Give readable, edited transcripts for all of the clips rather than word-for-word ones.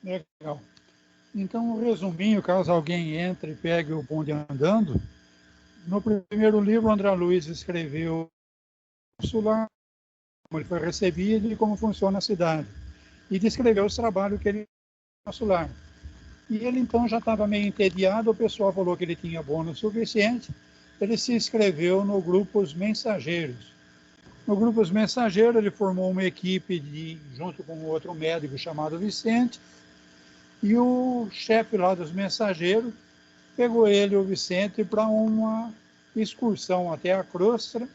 Legal. Então, resumindo, caso alguém entre e pegue o bonde andando, no primeiro livro, André Luiz escreveu como ele foi recebido e como funciona a cidade. E descreveu os trabalhos que ele fez no nosso lar. E ele então já estava meio entediado, o pessoal falou que ele tinha bônus suficiente, ele se inscreveu no grupo Os Mensageiros. No grupo Os Mensageiros, ele formou uma equipe junto com outro médico chamado Vicente, e o chefe lá dos Mensageiros pegou ele, o Vicente, para uma excursão até a Crosta,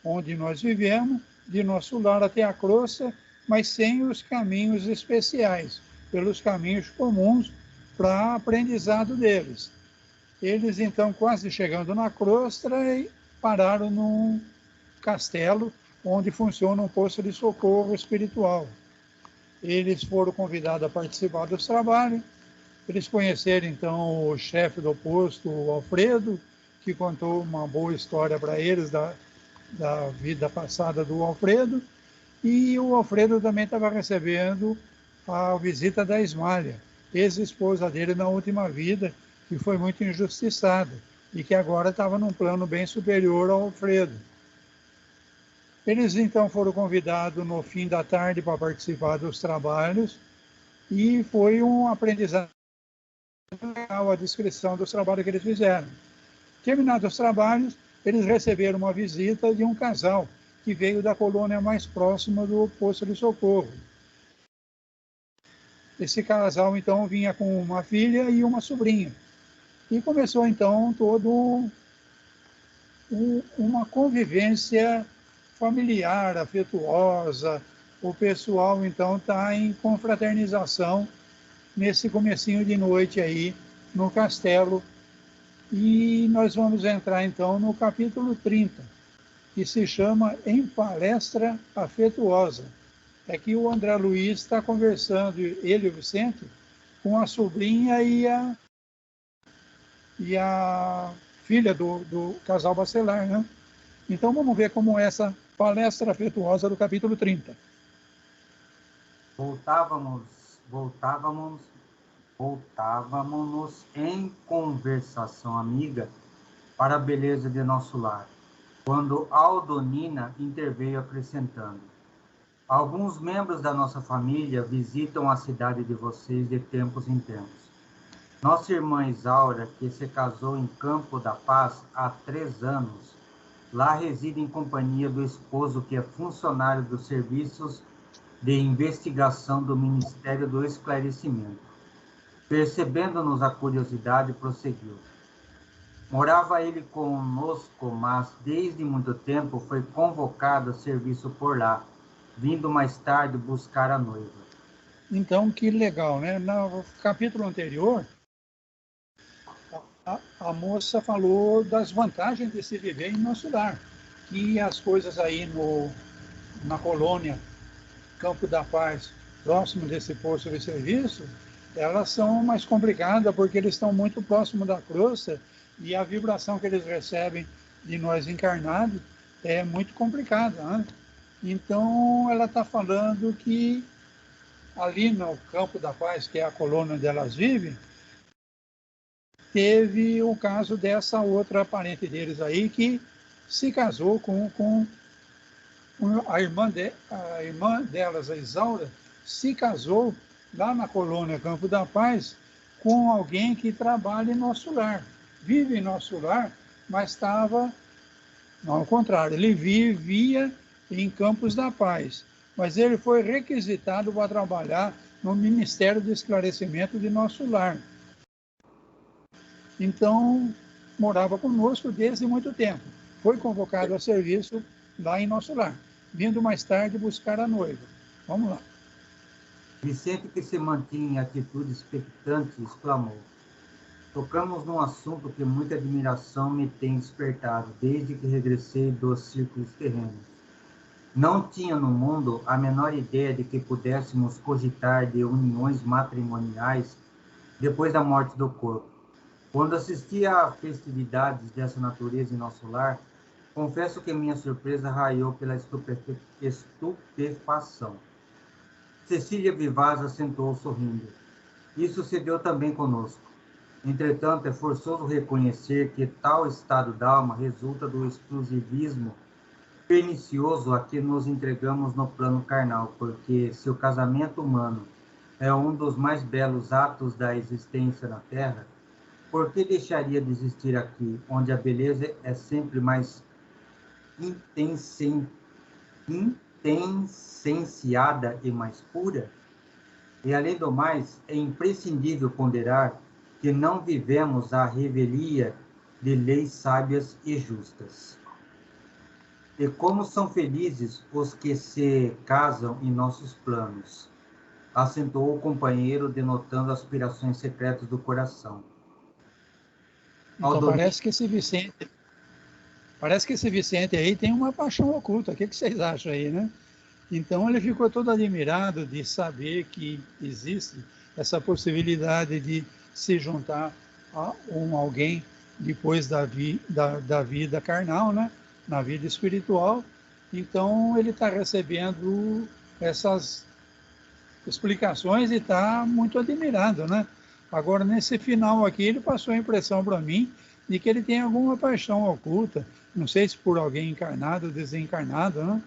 onde nós vivemos, de nosso lar até a Crosta, mas sem os caminhos especiais, pelos caminhos comuns para aprendizado deles. Eles, então, quase chegando na Crosta, pararam num castelo onde funciona um posto de socorro espiritual. Eles foram convidados a participar dos trabalhos. Eles conheceram, então, o chefe do posto, o Alfredo, que contou uma boa história para eles da vida passada do Alfredo. E o Alfredo também estava recebendo a visita da Ismália, ex-esposa dele na última vida, que foi muito injustiçada e que agora estava num plano bem superior ao Alfredo. Eles então foram convidados no fim da tarde para participar dos trabalhos e foi um aprendizado legal a descrição dos trabalhos que eles fizeram. Terminados os trabalhos, eles receberam uma visita de um casal que veio da colônia mais próxima do posto de socorro. Esse casal, então, vinha com uma filha e uma sobrinha. E começou, então, uma convivência familiar, afetuosa. O pessoal, então, está em confraternização nesse comecinho de noite aí no castelo. E nós vamos entrar, então, no capítulo 30, que se chama Em Palestra Afetuosa. É que o André Luiz está conversando, ele e o Vicente, com a sobrinha e a filha do casal Bacelar, né? Então vamos ver como é essa palestra afetuosa do capítulo 30. Voltávamos em conversação amiga para a beleza de nosso lar, quando Aldonina interveio acrescentando: alguns membros da nossa família visitam a cidade de vocês de tempos em tempos. Nossa irmã Isaura, que se casou em Campo da Paz há 3 anos, lá reside em companhia do esposo, que é funcionário dos serviços de investigação do Ministério do Esclarecimento. Percebendo-nos a curiosidade, prosseguiu: morava ele conosco, mas desde muito tempo foi convocado a serviço por lá, vindo mais tarde buscar a noiva. Então, que legal, né? No capítulo anterior, a moça falou das vantagens de se viver em nosso lar, que as coisas aí na colônia Campo da Paz, próximo desse posto de serviço, elas são mais complicadas porque eles estão muito próximos da crosta e a vibração que eles recebem de nós encarnados é muito complicada, né? Então, ela está falando que ali no Campo da Paz, que é a colônia onde elas vivem, teve o caso dessa outra parente deles aí que se casou com a irmã delas, a Isaura, se casou lá na colônia Campo da Paz com alguém que trabalha em nosso lar, vive em nosso lar, mas estava, não, ao contrário, ele vivia em Campos da Paz, mas ele foi requisitado para trabalhar no Ministério do Esclarecimento de nosso lar. Então, morava conosco desde muito tempo. Foi convocado a serviço lá em nosso lar, vindo mais tarde buscar a noiva. Vamos lá. Vicente, que se mantinha em atitude expectante, exclamou: tocamos num assunto que muita admiração me tem despertado desde que regressei dos círculos terrenos. Não tinha no mundo a menor ideia de que pudéssemos cogitar de uniões matrimoniais depois da morte do corpo. Quando assisti a festividades dessa natureza em nosso lar, confesso que minha surpresa raiou pela estupefação. Cecília Vivaz assentou sorrindo. Isso se deu também conosco. Entretanto, é forçoso reconhecer que tal estado d'alma resulta do exclusivismo pernicioso a que nos entregamos no plano carnal, porque se o casamento humano é um dos mais belos atos da existência na Terra, por que deixaria de existir aqui, onde a beleza é sempre mais intensenciada e mais pura? E, além do mais, é imprescindível ponderar que não vivemos à revelia de leis sábias e justas. E como são felizes os que se casam em nossos planos, acentuou o companheiro, denotando aspirações secretas do coração. Então parece que esse Vicente aí tem uma paixão oculta. O que vocês acham aí, né? Então ele ficou todo admirado de saber que existe essa possibilidade de se juntar a alguém depois da vida carnal, né? Na vida espiritual. Então ele está recebendo essas explicações e está muito admirado, né? Agora, nesse final aqui, ele passou a impressão para mim de que ele tem alguma paixão oculta, não sei se por alguém encarnado ou desencarnado, né?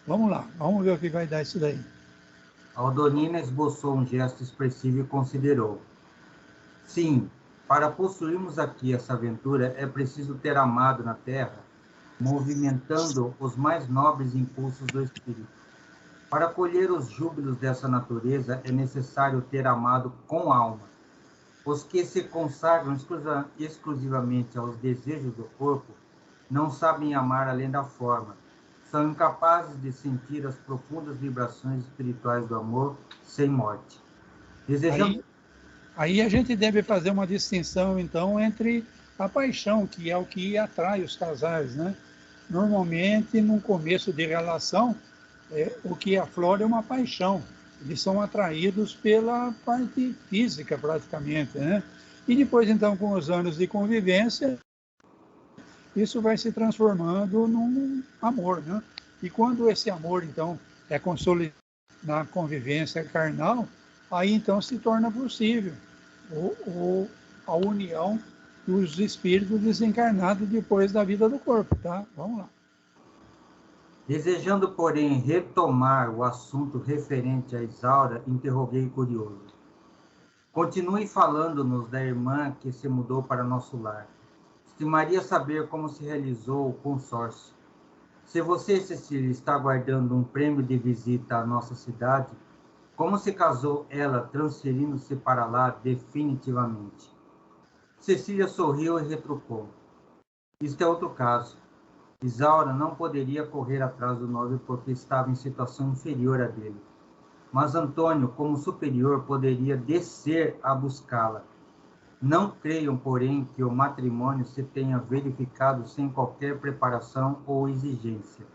Vamos lá, vamos ver o que vai dar isso daí. Aldonina esboçou um gesto expressivo e considerou. Sim, para possuirmos aqui essa aventura, é preciso ter amado na Terra, movimentando os mais nobres impulsos do espírito. Para colher os júbilos dessa natureza, é necessário ter amado com alma. Os que se consagram exclusivamente aos desejos do corpo não sabem amar além da forma. São incapazes de sentir as profundas vibrações espirituais do amor sem morte. Aí a gente deve fazer uma distinção, então, entre a paixão, que é o que atrai os casais, né? Normalmente, no começo de relação, o que aflora é uma paixão. Eles são atraídos pela parte física, praticamente, né? E depois, então, com os anos de convivência, isso vai se transformando num amor, né? E quando esse amor, então, é consolidado na convivência carnal, aí, então, se torna possível a união dos espíritos desencarnados depois da vida do corpo, tá? Vamos lá. Desejando, porém, retomar o assunto referente a Isaura, interroguei curioso. Continue falando-nos da irmã que se mudou para nosso lar. Estimaria saber como se realizou o consórcio. Se você, Cecília, está aguardando um prêmio de visita à nossa cidade, como se casou ela, transferindo-se para lá definitivamente? Cecília sorriu e retrucou. Isto é outro caso. Isaura não poderia correr atrás do noivo porque estava em situação inferior à dele. Mas Antônio, como superior, poderia descer a buscá-la. Não creiam, porém, que o matrimônio se tenha verificado sem qualquer preparação ou exigência.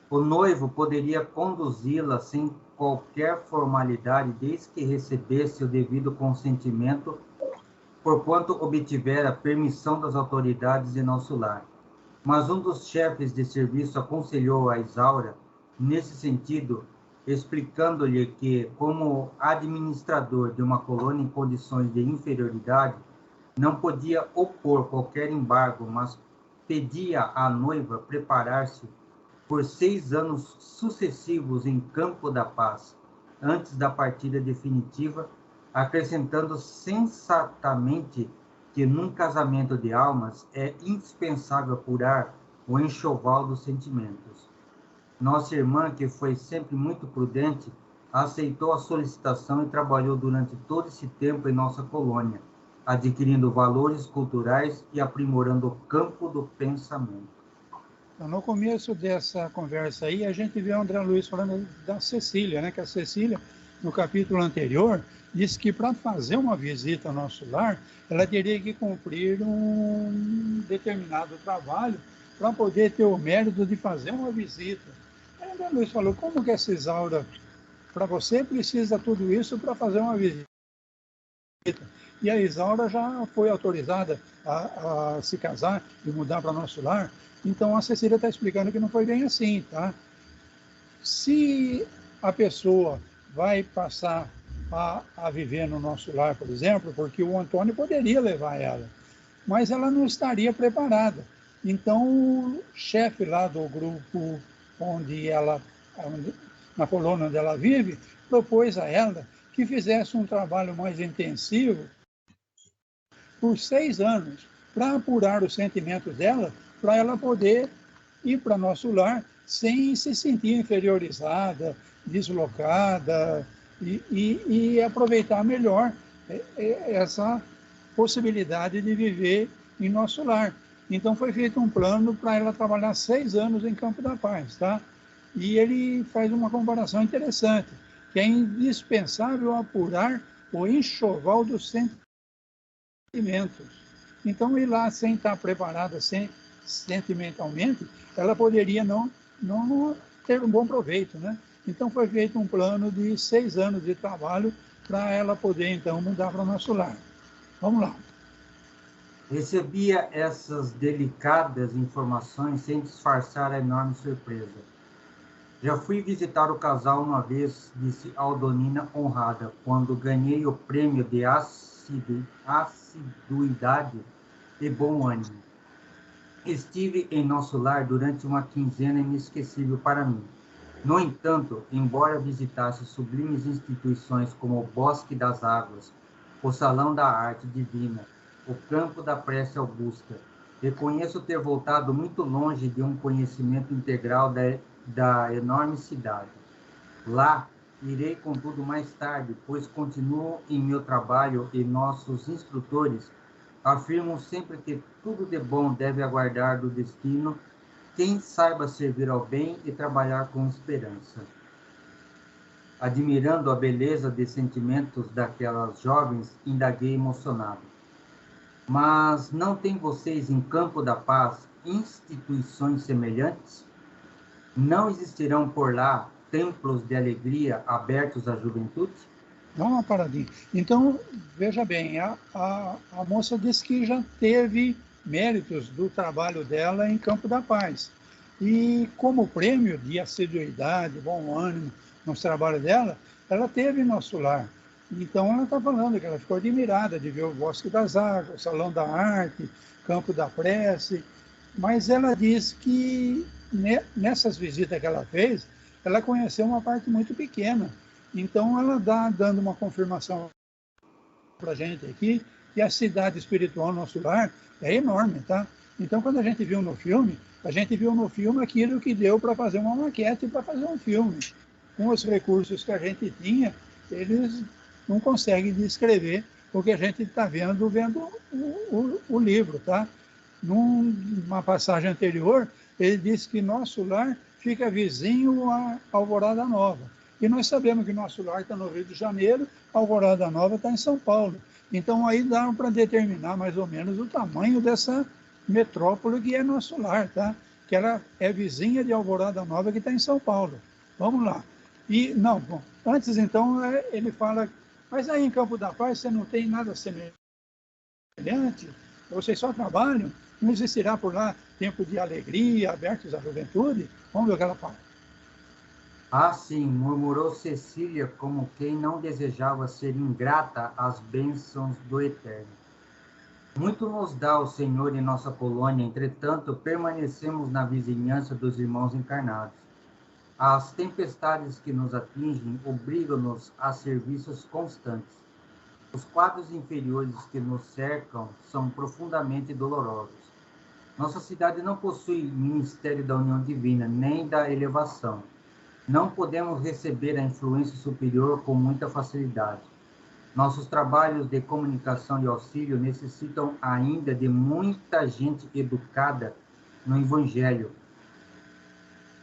O noivo poderia conduzi-la sem qualquer formalidade, desde que recebesse o devido consentimento, porquanto obtivera permissão das autoridades de nosso lar. Mas um dos chefes de serviço aconselhou a Isaura, nesse sentido, explicando-lhe que, como administrador de uma colônia em condições de inferioridade, não podia opor qualquer embargo, mas pedia à noiva preparar-se por 6 anos sucessivos em Campo da Paz, antes da partida definitiva, acrescentando sensatamente que num casamento de almas é indispensável apurar o enxoval dos sentimentos. Nossa irmã, que foi sempre muito prudente, aceitou a solicitação e trabalhou durante todo esse tempo em nossa colônia, adquirindo valores culturais e aprimorando o campo do pensamento. Então, no começo dessa conversa aí, a gente vê o André Luiz falando da Cecília, né? Que a Cecília, no capítulo anterior, disse que para fazer uma visita ao nosso lar, ela teria que cumprir um determinado trabalho para poder ter o mérito de fazer uma visita. Aí o André Luiz falou, como que essa Isaura, para você precisa tudo isso para fazer uma visita? E a Isaura já foi autorizada a se casar e mudar para nosso lar. Então a Cecília está explicando que não foi bem assim, tá? Se a pessoa vai passar a viver no nosso lar, por exemplo, porque o Antônio poderia levar ela, mas ela não estaria preparada. Então, o chefe lá do grupo na colônia onde ela vive, propôs a ela que fizesse um trabalho mais intensivo por 6 anos, para apurar os sentimentos dela, para ela poder ir para nosso lar sem se sentir inferiorizada, deslocada, e aproveitar melhor essa possibilidade de viver em nosso lar. Então foi feito um plano para ela trabalhar 6 anos em Campo da Paz, tá? E ele faz uma comparação interessante, que é indispensável apurar o enxoval dos sentimentos. Então, ir lá sem estar preparada sentimentalmente, ela poderia não ter um bom proveito, né? Então, foi feito um plano de 6 anos de trabalho para ela poder, então, mudar para o nosso lar. Vamos lá. Recebia essas delicadas informações sem disfarçar a enorme surpresa. Já fui visitar o casal uma vez, disse Aldonina honrada, quando ganhei o prêmio de assiduidade e bom ânimo. Estive em nosso lar durante uma quinzena inesquecível para mim. No entanto, embora visitasse sublimes instituições como o Bosque das Águas, o Salão da Arte Divina, o Campo da Prece Augusta, reconheço ter voltado muito longe de um conhecimento integral da enorme cidade. Lá, irei contudo mais tarde, pois continuo em meu trabalho e nossos instrutores afirmam sempre que tudo de bom deve aguardar do destino quem saiba servir ao bem e trabalhar com esperança. Admirando a beleza de sentimentos daquelas jovens, indaguei emocionado. Mas não tem vocês em Campo da Paz instituições semelhantes? Não existirão por lá templos de alegria abertos à juventude? Dá uma paradinha. Então, veja bem, a moça disse que já teve méritos do trabalho dela em Campo da Paz. E como prêmio de assiduidade, bom ânimo nos trabalhos dela, ela teve nosso lar. Então, ela está falando que ela ficou admirada de ver o Bosque das Águas, o Salão da Arte, Campo da Prece, mas ela diz que nessas visitas que ela fez, ela conheceu uma parte muito pequena. Então, ela dando uma confirmação para a gente aqui que a cidade espiritual, nosso lar, é enorme, tá? Então, quando a gente viu no filme aquilo que deu para fazer uma maquete, para fazer um filme. Com os recursos que a gente tinha, eles não conseguem descrever o que a gente está vendo o livro, tá? Numa passagem anterior, ele disse que nosso lar fica vizinho a Alvorada Nova. E nós sabemos que nosso lar está no Rio de Janeiro, Alvorada Nova está em São Paulo. Então, aí dá para determinar mais ou menos o tamanho dessa metrópole que é nosso lar, tá? Que ela é vizinha de Alvorada Nova, que está em São Paulo. Vamos lá. E, não, bom, antes, então, ele fala, mas aí em Campo da Paz você não tem nada semelhante? Vocês só trabalham? Não existirá por lá tempo de alegria, abertos à juventude? Vamos ver o que ela fala. Ah, sim, murmurou Cecília como quem não desejava ser ingrata às bênçãos do Eterno. Muito nos dá o Senhor em nossa colônia, entretanto, permanecemos na vizinhança dos irmãos encarnados. As tempestades que nos atingem obrigam-nos a serviços constantes. Os quadros inferiores que nos cercam são profundamente dolorosos. Nossa cidade não possui ministério da união divina, nem da elevação. Não podemos receber a influência superior com muita facilidade. Nossos trabalhos de comunicação e auxílio necessitam ainda de muita gente educada no Evangelho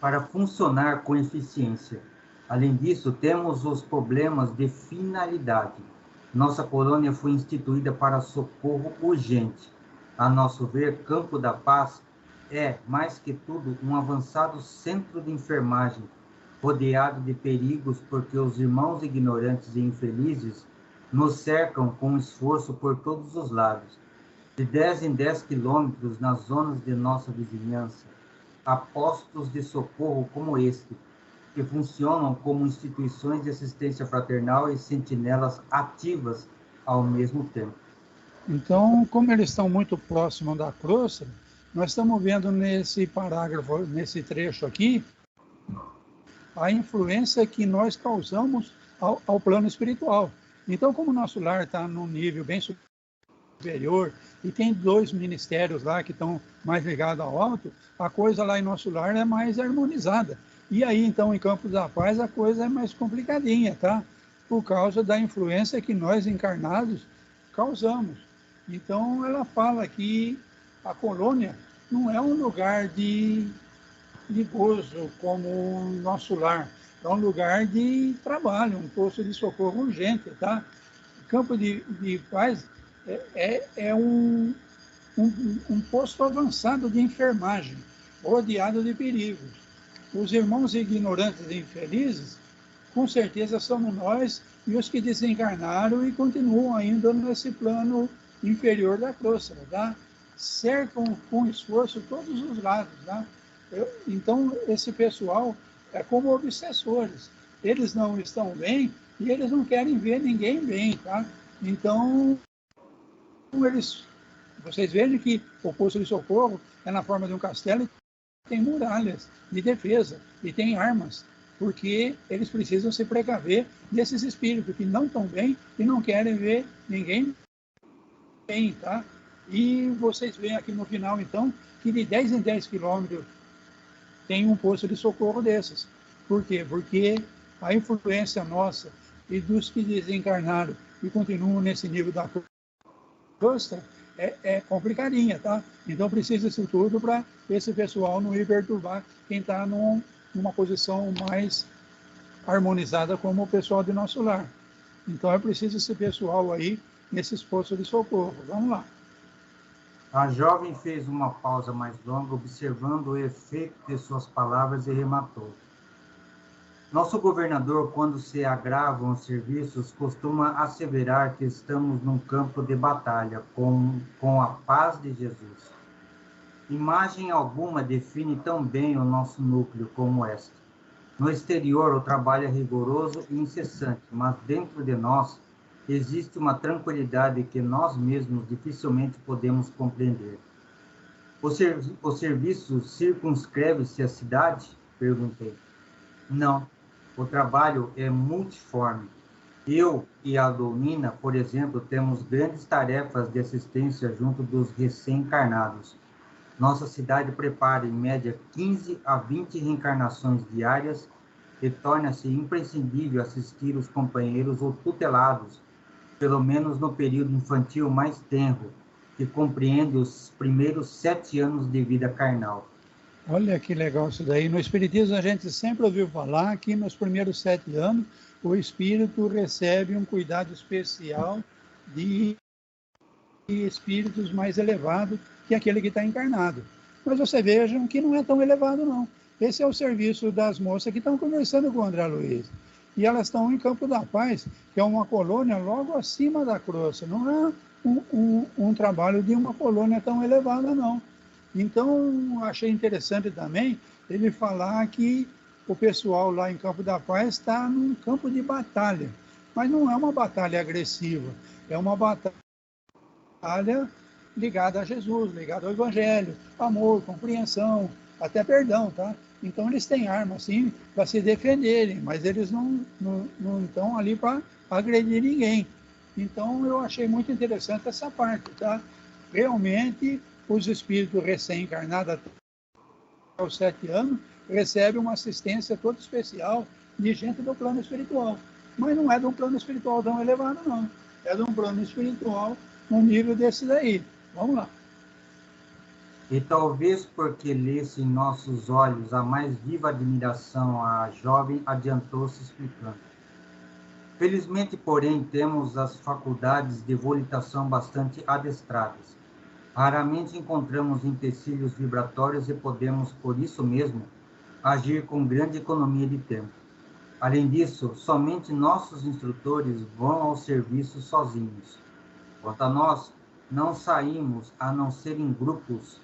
para funcionar com eficiência. Além disso, temos os problemas de finalidade. Nossa colônia foi instituída para socorro urgente. A nosso ver, Campo da Paz é, mais que tudo, um avançado centro de enfermagem, rodeado de perigos porque os irmãos ignorantes e infelizes nos cercam com esforço por todos os lados. De 10 em 10 quilômetros nas zonas de nossa vizinhança, há postos de socorro como este, que funcionam como instituições de assistência fraternal e sentinelas ativas ao mesmo tempo. Então, como eles estão muito próximos da crosta, nós estamos vendo nesse parágrafo, nesse trecho aqui, a influência que nós causamos ao plano espiritual. Então, como o nosso lar está num nível bem superior e tem 2 ministérios lá que estão mais ligados ao alto, a coisa lá em nosso lar é mais harmonizada. E aí, então, em Campos da Paz, a coisa é mais complicadinha, tá? Por causa da influência que nós encarnados causamos. Então, ela fala que a colônia não é um lugar de gozo como o nosso lar. É um lugar de trabalho, um posto de socorro urgente, tá? Campo de Paz é um posto avançado de enfermagem, rodeado de perigos. Os irmãos ignorantes e infelizes, com certeza somos nós e os que desencarnaram e continuam ainda nesse plano inferior da crosta, tá? Cercam com esforço todos os lados, tá? Então, esse pessoal é como obsessores. Eles não estão bem e eles não querem ver ninguém bem, tá? Então, vocês vejam que o posto de socorro é na forma de um castelo e tem muralhas de defesa e tem armas, porque eles precisam se precaver desses espíritos que não estão bem e não querem ver ninguém bem, tá? E vocês veem aqui no final, então, que de 10 em 10 quilômetros tem um posto de socorro desses. Por quê? Porque a influência nossa e dos que desencarnaram e continuam nesse nível da crosta é complicadinha, tá? Então precisa isso tudo para esse pessoal não ir perturbar quem está numa posição mais harmonizada como o pessoal de nosso lar. Então é preciso esse pessoal aí nesses postos de socorro. Vamos lá. A jovem fez uma pausa mais longa, observando o efeito de suas palavras e rematou. Nosso governador, quando se agravam os serviços, costuma asseverar que estamos num campo de batalha com a paz de Jesus. Imagem alguma define tão bem o nosso núcleo como esta. No exterior, o trabalho é rigoroso e incessante, mas dentro de nós existe uma tranquilidade que nós mesmos dificilmente podemos compreender. O serviço circunscreve-se à cidade? Perguntei. Não, o trabalho é multiforme. Eu e a Dolmina, por exemplo, temos grandes tarefas de assistência junto dos recém-encarnados. Nossa cidade prepara, em média, 15 a 20 reencarnações diárias e torna-se imprescindível assistir os companheiros ou tutelados, pelo menos no período infantil mais tenro, que compreende os primeiros 7 anos de vida carnal. Olha que legal isso daí. No Espiritismo a gente sempre ouviu falar que nos primeiros 7 anos o espírito recebe um cuidado especial de espíritos mais elevados que aquele que está encarnado. Mas vocês vejam que não é tão elevado, não. Esse é o serviço das moças que estão conversando com o André Luiz. E elas estão em Campo da Paz, que é uma colônia logo acima da crosta. Não é um trabalho de uma colônia tão elevada, não. Então, achei interessante também ele falar que o pessoal lá em Campo da Paz está num campo de batalha. Mas não é uma batalha agressiva, é uma batalha ligada a Jesus, ligada ao Evangelho, amor, compreensão, até perdão, tá? Então eles têm arma, sim, para se defenderem, mas eles não estão ali para agredir ninguém. Então eu achei muito interessante essa parte, tá? Realmente, os espíritos recém-encarnados até os 7 anos recebem uma assistência toda especial de gente do plano espiritual. Mas não é de um plano espiritual tão elevado, não. É de um plano espiritual no nível desse daí. Vamos lá. E talvez porque lesse em nossos olhos a mais viva admiração, a jovem adiantou-se explicando. Felizmente, porém, temos as faculdades de volitação bastante adestradas. Raramente encontramos empecilhos vibratórios e podemos, por isso mesmo, agir com grande economia de tempo. Além disso, somente nossos instrutores vão ao serviço sozinhos. Quanto a nós, não saímos a não ser em grupos.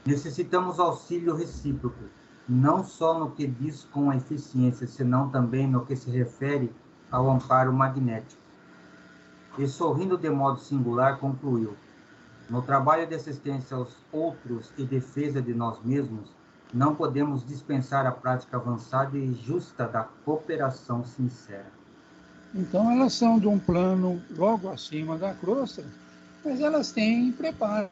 Necessitamos auxílio recíproco. não só no que diz com a eficiência, senão também no que se refere ao amparo magnético. E, sorrindo de modo singular, concluiu: no trabalho de assistência aos outros e defesa de nós mesmos, não podemos dispensar a prática avançada e justa da cooperação sincera. Então, elas são de um plano logo acima da crosta, mas elas têm preparo.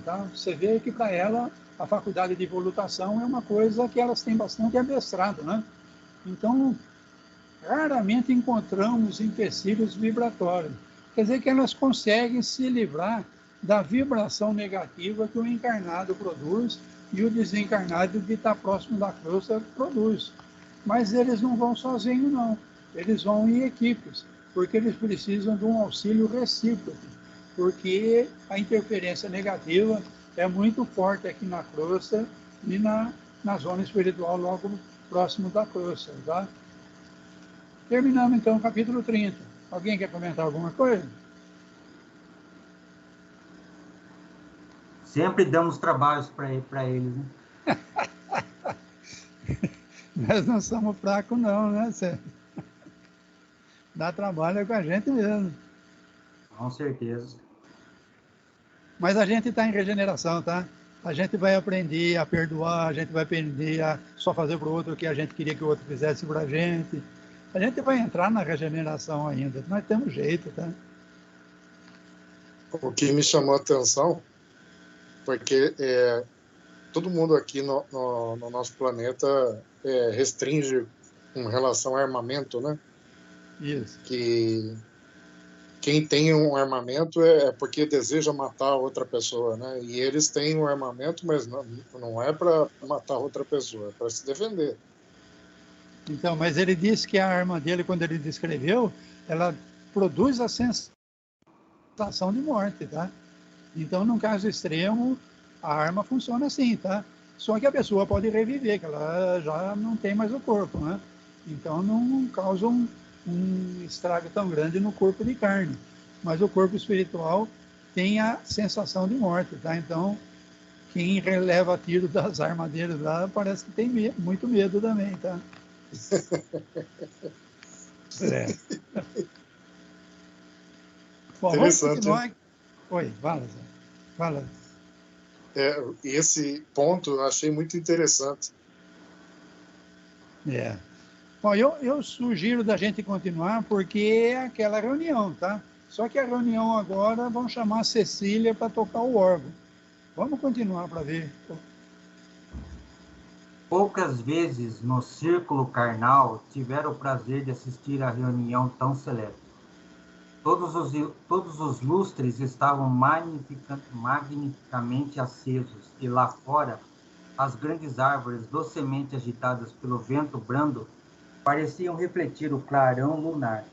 Tá? Você vê que para ela a faculdade de volutação é uma coisa que elas têm bastante amestrado, né? Então, raramente encontramos empecilhos vibratórios. Quer dizer que elas conseguem se livrar da vibração negativa que o encarnado produz e o desencarnado que está próximo da crosta produz. Mas eles não vão sozinhos, não. Eles vão em equipes, porque eles precisam de um auxílio recíproco, porque a interferência negativa é muito forte aqui na crosta e na zona espiritual logo próximo da crosta, tá? Terminamos então o capítulo 30. Alguém quer comentar alguma coisa? Sempre damos trabalhos para eles, né? Nós não somos fracos não, né, Sérgio? Dá trabalho com a gente mesmo. Com certeza. Mas a gente está em regeneração, tá? A gente vai aprender a perdoar, a gente vai aprender a só fazer para o outro o que a gente queria que o outro fizesse para a gente. A gente vai entrar na regeneração ainda, nós temos jeito, tá? O que me chamou a atenção, porque todo mundo aqui no nosso planeta restringe com relação ao armamento, né? Isso. Que quem tem um armamento é porque deseja matar outra pessoa, né? E eles têm um armamento, mas não é para matar outra pessoa, é para se defender. Então, mas ele disse que a arma dele, quando ele descreveu, ela produz a sensação de morte, tá? Então, num caso extremo, a arma funciona assim, tá? Só que a pessoa pode reviver, que ela já não tem mais o corpo, né? Então, não causa um estrago tão grande no corpo de carne. Mas o corpo espiritual tem a sensação de morte, tá? Então, quem releva tiro das armas dele lá, parece que tem muito medo também, tá? É. Bom, vamos continuar. Oi, fala. Esse ponto eu achei muito interessante. Bom, eu sugiro da gente continuar porque é aquela reunião, tá? Só que a reunião agora vão chamar a Cecília para tocar o órgão. Vamos continuar para ver. Poucas vezes no círculo carnal tiveram o prazer de assistir a reunião tão celeste. Todos os lustres estavam magnificamente acesos, e lá fora, as grandes árvores docemente agitadas pelo vento brando pareciam refletir o clarão lunar.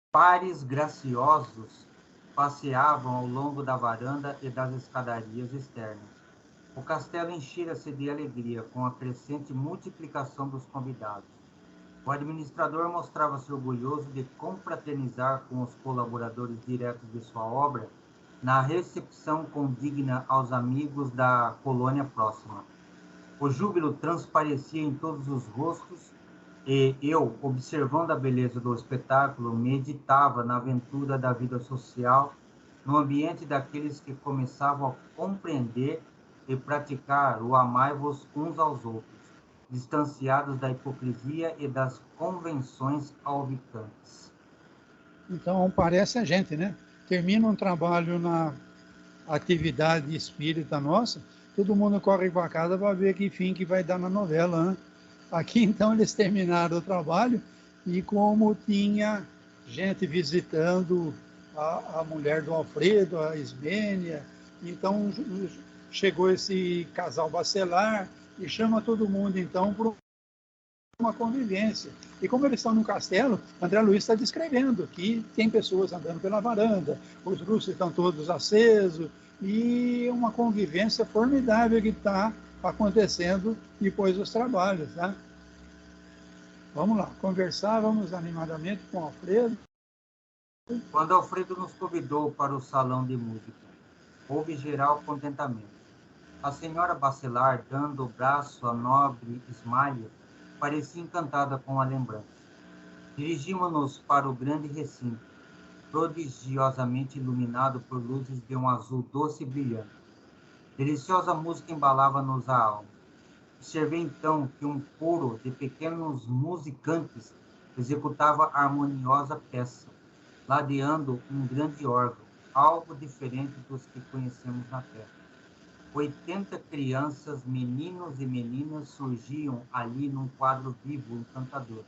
Pares graciosos passeavam ao longo da varanda e das escadarias externas. O castelo enchia-se de alegria com a crescente multiplicação dos convidados. O administrador mostrava-se orgulhoso de confraternizar com os colaboradores diretos de sua obra na recepção condigna aos amigos da colônia próxima. O júbilo transparecia em todos os rostos e eu, observando a beleza do espetáculo, meditava na aventura da vida social no ambiente daqueles que começavam a compreender e praticar o amai-vos uns aos outros, distanciados da hipocrisia e das convenções alvicantes. Então, parece a gente, né? Termina um trabalho na atividade espírita nossa, todo mundo corre para casa para ver que fim que vai dar na novela, né? Aqui, então, eles terminaram o trabalho e como tinha gente visitando a mulher do Alfredo, a Ismênia, então chegou esse casal bacelar e chama todo mundo, então, para uma convivência. E como eles estão no castelo, André Luiz está descrevendo que tem pessoas andando pela varanda, os lustres estão todos acesos, e uma convivência formidável que está acontecendo depois dos trabalhos, tá? Vamos lá, conversávamos animadamente com Alfredo. Quando Alfredo nos convidou para o salão de música, houve geral contentamento. A senhora Bachelard, dando o braço à nobre Ismália, parecia encantada com a lembrança. Dirigimos-nos para o grande recinto, prodigiosamente iluminado por luzes de um azul doce e brilhante. Deliciosa música embalava-nos a alma. Observei então que um coro de pequenos musicantes executava harmoniosa peça, ladeando um grande órgão, algo diferente dos que conhecemos na terra. 80 crianças, meninos e meninas surgiam ali num quadro vivo, encantador.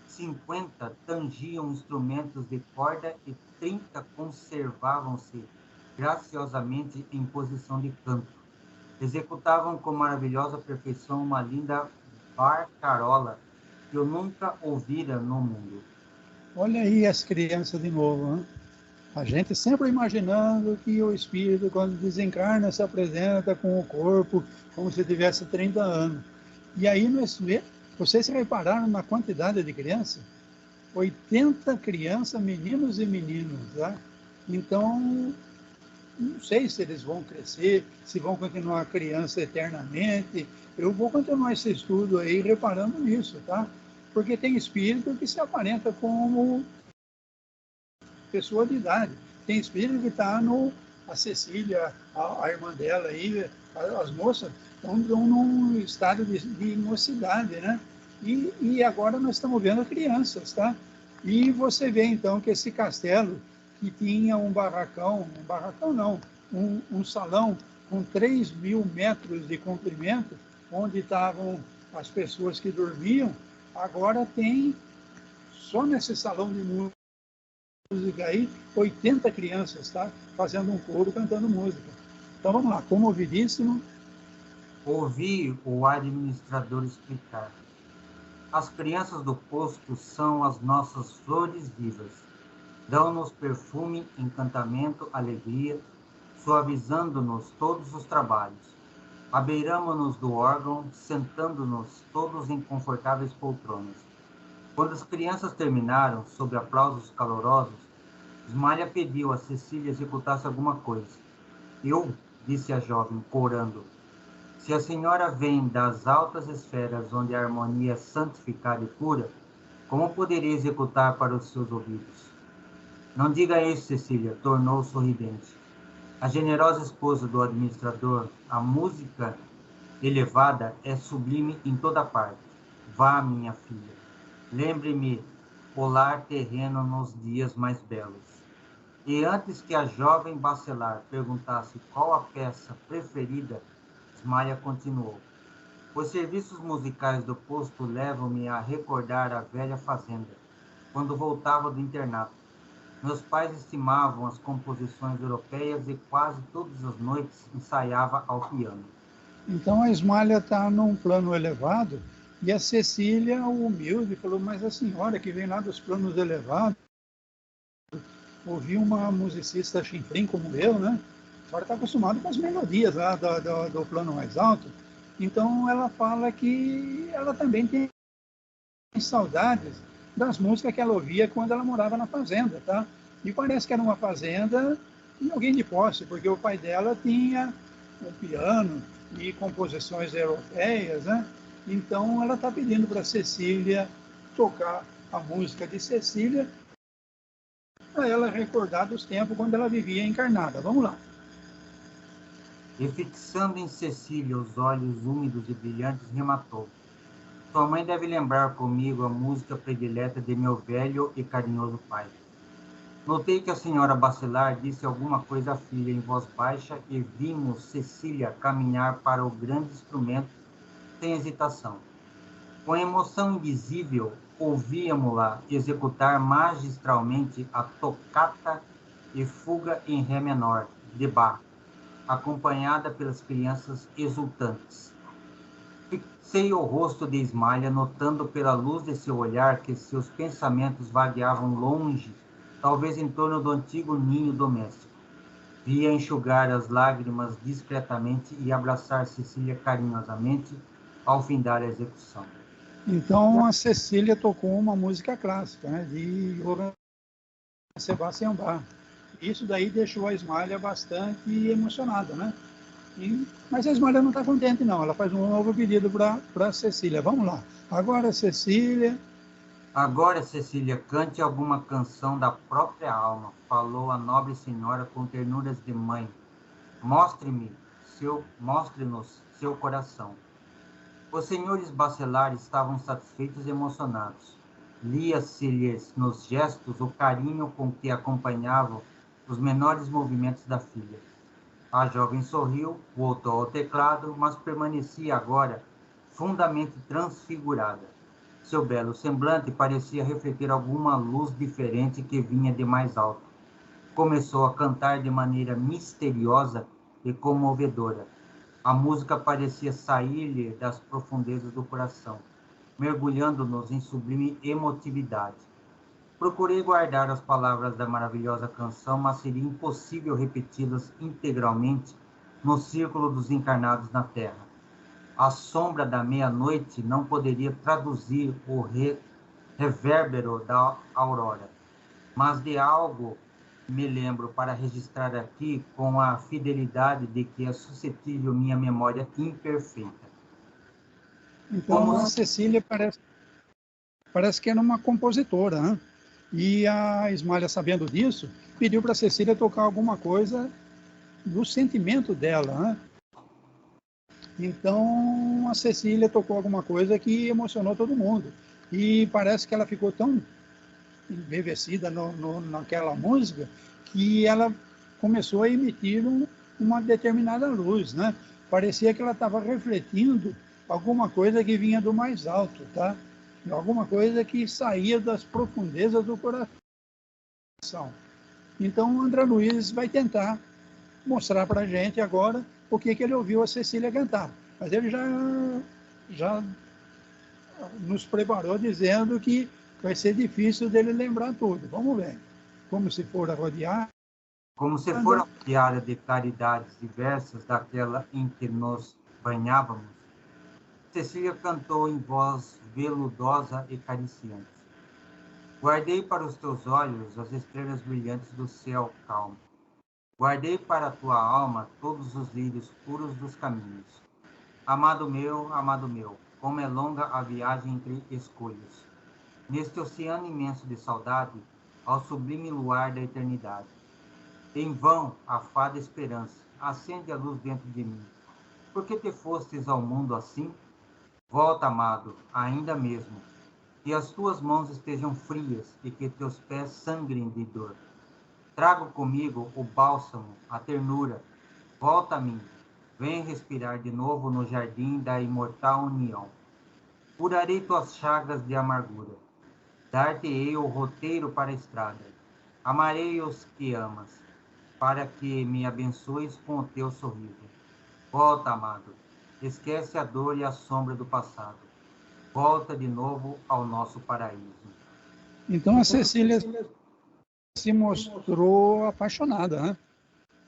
50 tangiam instrumentos de corda e 30 conservavam-se graciosamente em posição de canto. Executavam com maravilhosa perfeição uma linda barcarola que eu nunca ouvira no mundo. Olha aí as crianças de novo, né? A gente sempre imaginando que o espírito, quando desencarna, se apresenta com o corpo como se tivesse 30 anos. E aí, vocês repararam na quantidade de crianças? 80 crianças, meninos e meninas, tá? Então, não sei se eles vão crescer, se vão continuar criança eternamente. Eu vou continuar esse estudo aí reparando nisso, tá? Porque tem espírito que se aparenta como pessoa de idade. Tem espírito que está a Cecília, a irmã dela aí, as moças estão num estado de mocidade, né? E agora nós estamos vendo crianças, tá? E você vê então que esse castelo que tinha um salão com 3.000 metros de comprimento, onde estavam as pessoas que dormiam, agora tem só nesse salão de música aí, 80 crianças, tá? Fazendo um coro, cantando música. Então vamos lá, comovidíssimo. Ouvi o administrador explicar. As crianças do posto são as nossas flores vivas. Dão-nos perfume, encantamento, alegria, suavizando-nos todos os trabalhos. Abeiramo-nos do órgão, sentando-nos todos em confortáveis poltronas. Quando as crianças terminaram, sob aplausos calorosos, Ismália pediu a Cecília executasse alguma coisa. Eu, disse a jovem, corando, se a senhora vem das altas esferas onde a harmonia é santificada e pura, como poderia executar para os seus ouvidos? Não diga isso, Cecília, tornou sorridente. A generosa esposa do administrador, a música elevada é sublime em toda parte. Vá, minha filha. Lembre-me o lar terreno nos dias mais belos. E antes que a jovem Bachelard perguntasse qual a peça preferida, Ismália continuou. Os serviços musicais do posto levam-me a recordar a velha fazenda, quando voltava do internato. Meus pais estimavam as composições europeias e quase todas as noites ensaiava ao piano. Então a Ismália está num plano elevado e a Cecília, humilde, falou, mas a senhora que vem lá dos planos elevados, ouviu uma musicista chinfrim como eu, né? A senhora está acostumada com as melodias lá do plano mais alto. Então ela fala que ela também tem saudades das músicas que ela ouvia quando ela morava na fazenda, tá? E parece que era uma fazenda de alguém de posse, porque o pai dela tinha um piano e composições europeias, né? Então ela está pedindo para Cecília tocar a música de Cecília para ela recordar dos tempos quando ela vivia encarnada. Vamos lá. E fixando em Cecília os olhos úmidos e brilhantes, rematou. Sua mãe deve lembrar comigo a música predileta de meu velho e carinhoso pai. Notei que a senhora Bachelard disse alguma coisa à filha em voz baixa e vimos Cecília caminhar para o grande instrumento sem hesitação. Com emoção invisível, ouvíamos-la executar magistralmente a tocata e fuga em ré menor, de Bach, acompanhada pelas crianças exultantes. Fixei o rosto de Ismália, notando pela luz de seu olhar que seus pensamentos vagueavam longe, talvez em torno do antigo ninho doméstico. Via enxugar as lágrimas discretamente e abraçar Cecília carinhosamente ao findar a execução. Então a Cecília tocou uma música clássica, né, de Johann Sebastian Bach. Isso daí deixou a Ismália bastante emocionada, né? Mas a Ismália não está contente, não. Ela faz um novo pedido para Cecília. Vamos lá. Agora, Cecília... Agora, Cecília, cante alguma canção da própria alma, falou a nobre senhora com ternuras de mãe. Mostre-nos seu coração. Os senhores Bacelar estavam satisfeitos e emocionados. Lia-se-lhes nos gestos o carinho com que acompanhavam os menores movimentos da filha. A jovem sorriu, voltou ao teclado, mas permanecia agora fundamente transfigurada. Seu belo semblante parecia refletir alguma luz diferente que vinha de mais alto. Começou a cantar de maneira misteriosa e comovedora. A música parecia sair-lhe das profundezas do coração, mergulhando-nos em sublime emotividade. Procurei guardar as palavras da maravilhosa canção, mas seria impossível repeti-las integralmente no círculo dos encarnados na Terra. A sombra da meia-noite não poderia traduzir o revérbero da aurora, mas de algo me lembro para registrar aqui com a fidelidade de que é suscetível minha memória imperfeita. Então, a Cecília parece que era uma compositora, né? E a Ismália, sabendo disso, pediu para a Cecília tocar alguma coisa do sentimento dela, né? Então, a Cecília tocou alguma coisa que emocionou todo mundo. E parece que ela ficou tão embevecida naquela música que ela começou a emitir uma determinada luz, né? Parecia que ela estava refletindo alguma coisa que vinha do mais alto, tá? Alguma coisa que saía das profundezas do coração. Então, o André Luiz vai tentar mostrar para a gente agora o que ele ouviu a Cecília cantar. Mas ele já nos preparou dizendo que vai ser difícil dele lembrar tudo. Vamos ver. Como se for rodeada de claridades diversas daquela em que nos banhávamos, Cecília cantou em voz veludosa e cariciante. Guardei para os teus olhos as estrelas brilhantes do céu calmo. Guardei para a tua alma todos os lírios puros dos caminhos. Amado meu, como é longa a viagem entre escolhas. Neste oceano imenso de saudade, ao sublime luar da eternidade. Em vão, a fada esperança, acende a luz dentro de mim. Por que te fostes ao mundo assim? Volta, amado, ainda mesmo. Que as tuas mãos estejam frias e que teus pés sangrem de dor. Trago comigo o bálsamo, a ternura. Volta a mim. Vem respirar de novo no jardim da imortal união. Curarei tuas chagas de amargura. Dar-te-ei o roteiro para a estrada. Amarei os que amas, para que me abençoes com o teu sorriso. Volta, amado. Esquece a dor e a sombra do passado. Volta de novo ao nosso paraíso. Então a Cecília se mostrou apaixonada, né?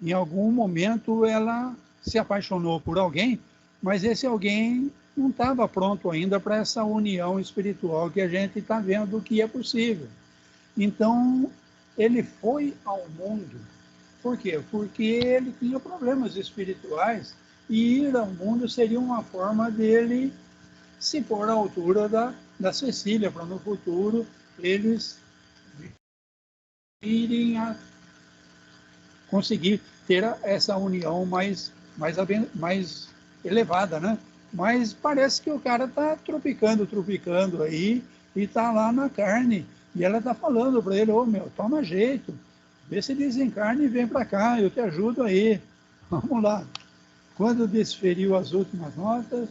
Em algum momento ela se apaixonou por alguém, mas esse alguém não estava pronto ainda para essa união espiritual que a gente está vendo que é possível. Então, ele foi ao mundo. Por quê? Porque ele tinha problemas espirituais e ir ao mundo seria uma forma dele se pôr à altura da Cecília, para no futuro eles irem a conseguir ter essa união mais elevada, né? Mas parece que o cara está tropicando aí e está lá na carne. E ela está falando para ele, meu, toma jeito, vê se desencarna e vem para cá, eu te ajudo aí. Vamos lá. Quando desferiu as últimas notas...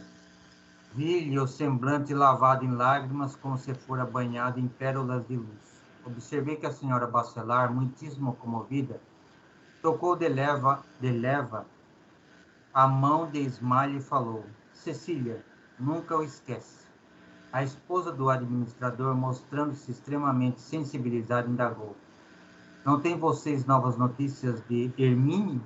Vi-lhe o semblante lavado em lágrimas, como se fora banhado em pérolas de luz. Observei que a senhora Bacelar, muitíssimo comovida, tocou de leva a mão de Ismália e falou: Cecília, nunca o esquece. A esposa do administrador, mostrando-se extremamente sensibilizada, indagou: Não tem vocês novas notícias de Hermínio?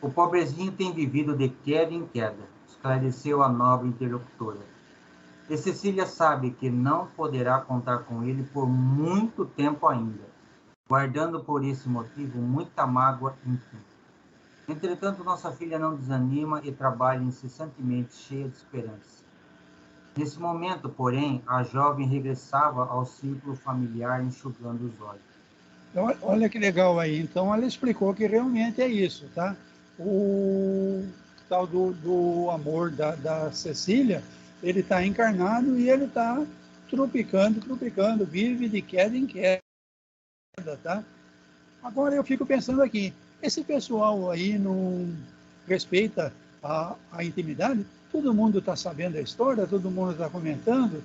O pobrezinho tem vivido de queda em queda, esclareceu a nobre interlocutora. E Cecília sabe que não poderá contar com ele por muito tempo ainda, guardando por esse motivo muita mágoa íntima. Entretanto, nossa filha não desanima e trabalha incessantemente, cheia de esperança. Nesse momento, porém, a jovem regressava ao círculo familiar, enxugando os olhos. Olha que legal aí. Então, ela explicou que realmente é isso, tá? O tal do amor da Cecília, ele está encarnado e ele está tropicando, vive de queda em queda, tá? Agora eu fico pensando aqui, esse pessoal aí não respeita a intimidade? Todo mundo está sabendo a história, todo mundo está comentando.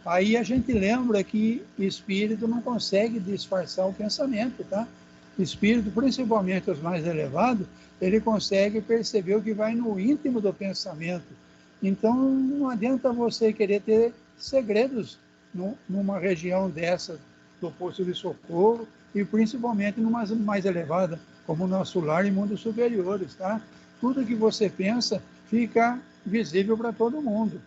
Aí a gente lembra que espírito não consegue disfarçar o pensamento, tá? Espírito, principalmente os mais elevados, ele consegue perceber o que vai no íntimo do pensamento. Então não adianta você querer ter segredos numa região dessa do posto de socorro e principalmente numa mais elevada, como o nosso lar e mundos superiores, tá? Tudo que você pensa fica visível para todo mundo.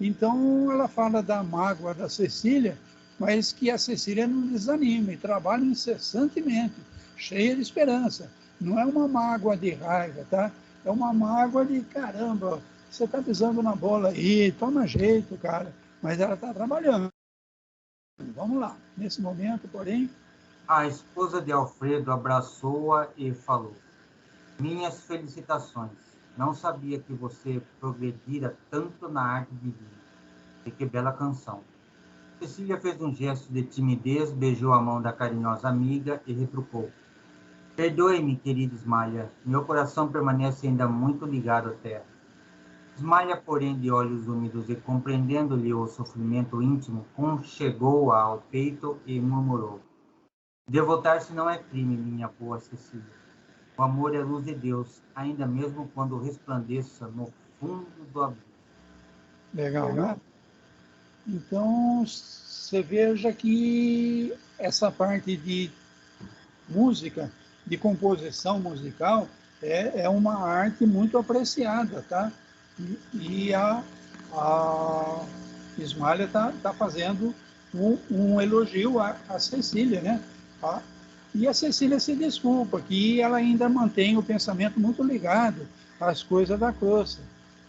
Então, ela fala da mágoa da Cecília, mas que a Cecília não desanima e trabalha incessantemente, cheia de esperança. Não é uma mágoa de raiva, tá? É uma mágoa de, caramba, você está pisando na bola aí, toma jeito, cara. Mas ela está trabalhando. Vamos lá. Nesse momento, porém... A esposa de Alfredo abraçou-a e falou: minhas felicitações. Não sabia que você progredira tanto na arte divina. E que bela canção. Cecília fez um gesto de timidez, beijou a mão da carinhosa amiga e retrucou: perdoe-me, querida Ismália, meu coração permanece ainda muito ligado à terra. Ismália, porém, de olhos úmidos e compreendendo-lhe o sofrimento íntimo, conchegou-a ao peito e murmurou: devotar-se não é crime, minha boa Cecília. O amor é luz de Deus, ainda mesmo quando resplandeça no fundo do abismo. Legal, né? Então, você veja que essa parte de música, de composição musical, é uma arte muito apreciada, tá? E a Ismália está fazendo um elogio à Cecília, né? E a Cecília se desculpa, que ela ainda mantém o pensamento muito ligado às coisas da crosta.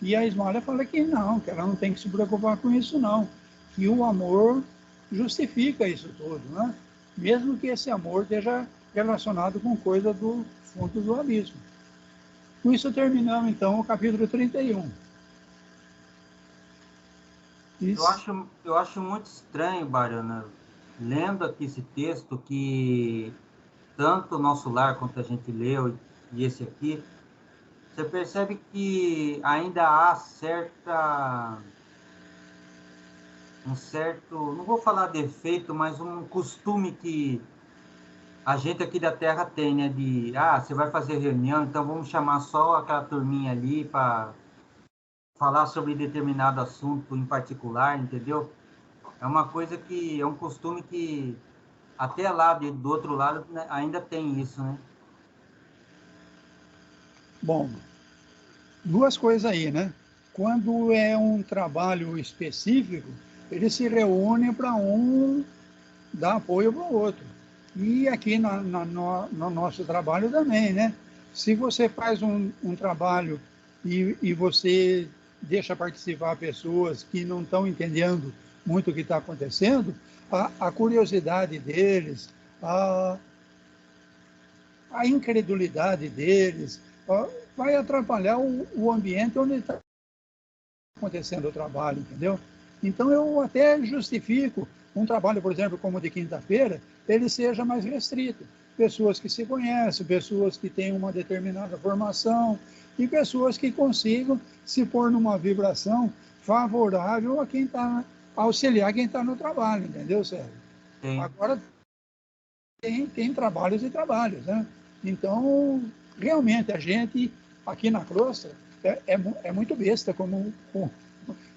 E a Ismália fala que não, que ela não tem que se preocupar com isso, não. Que o amor justifica isso tudo, né? Mesmo que esse amor esteja relacionado com coisa do fundo do abismo. Com isso terminamos, então, o capítulo 31. Eu acho muito estranho, Bariana, lendo aqui esse texto, que tanto o Nosso Lar quanto a gente leu e esse aqui, você percebe que ainda há um certo, não vou falar defeito, mas um costume que a gente aqui da Terra tem, né? De, você vai fazer reunião, então vamos chamar só aquela turminha ali para falar sobre determinado assunto em particular, entendeu? É uma coisa que, é um costume que até lá, do outro lado, né, ainda tem isso, né? Bom, duas coisas aí, né? Quando é um trabalho específico, eles se reúnem para um dar apoio para o outro. E aqui no nosso trabalho também, né? Se você faz um trabalho e você deixa participar pessoas que não estão entendendo muito o que está acontecendo, a curiosidade deles, a incredulidade deles, vai atrapalhar o ambiente onde está acontecendo o trabalho, entendeu? Então eu até justifico um trabalho, por exemplo, como o de quinta-feira, ele seja mais restrito. Pessoas que se conhecem, pessoas que têm uma determinada formação e pessoas que consigam se pôr numa vibração favorável a quem está, auxiliar quem está no trabalho, entendeu, Sérgio? Sim. Agora tem trabalhos e trabalhos, né? Então, realmente, a gente aqui na crosta é muito besta,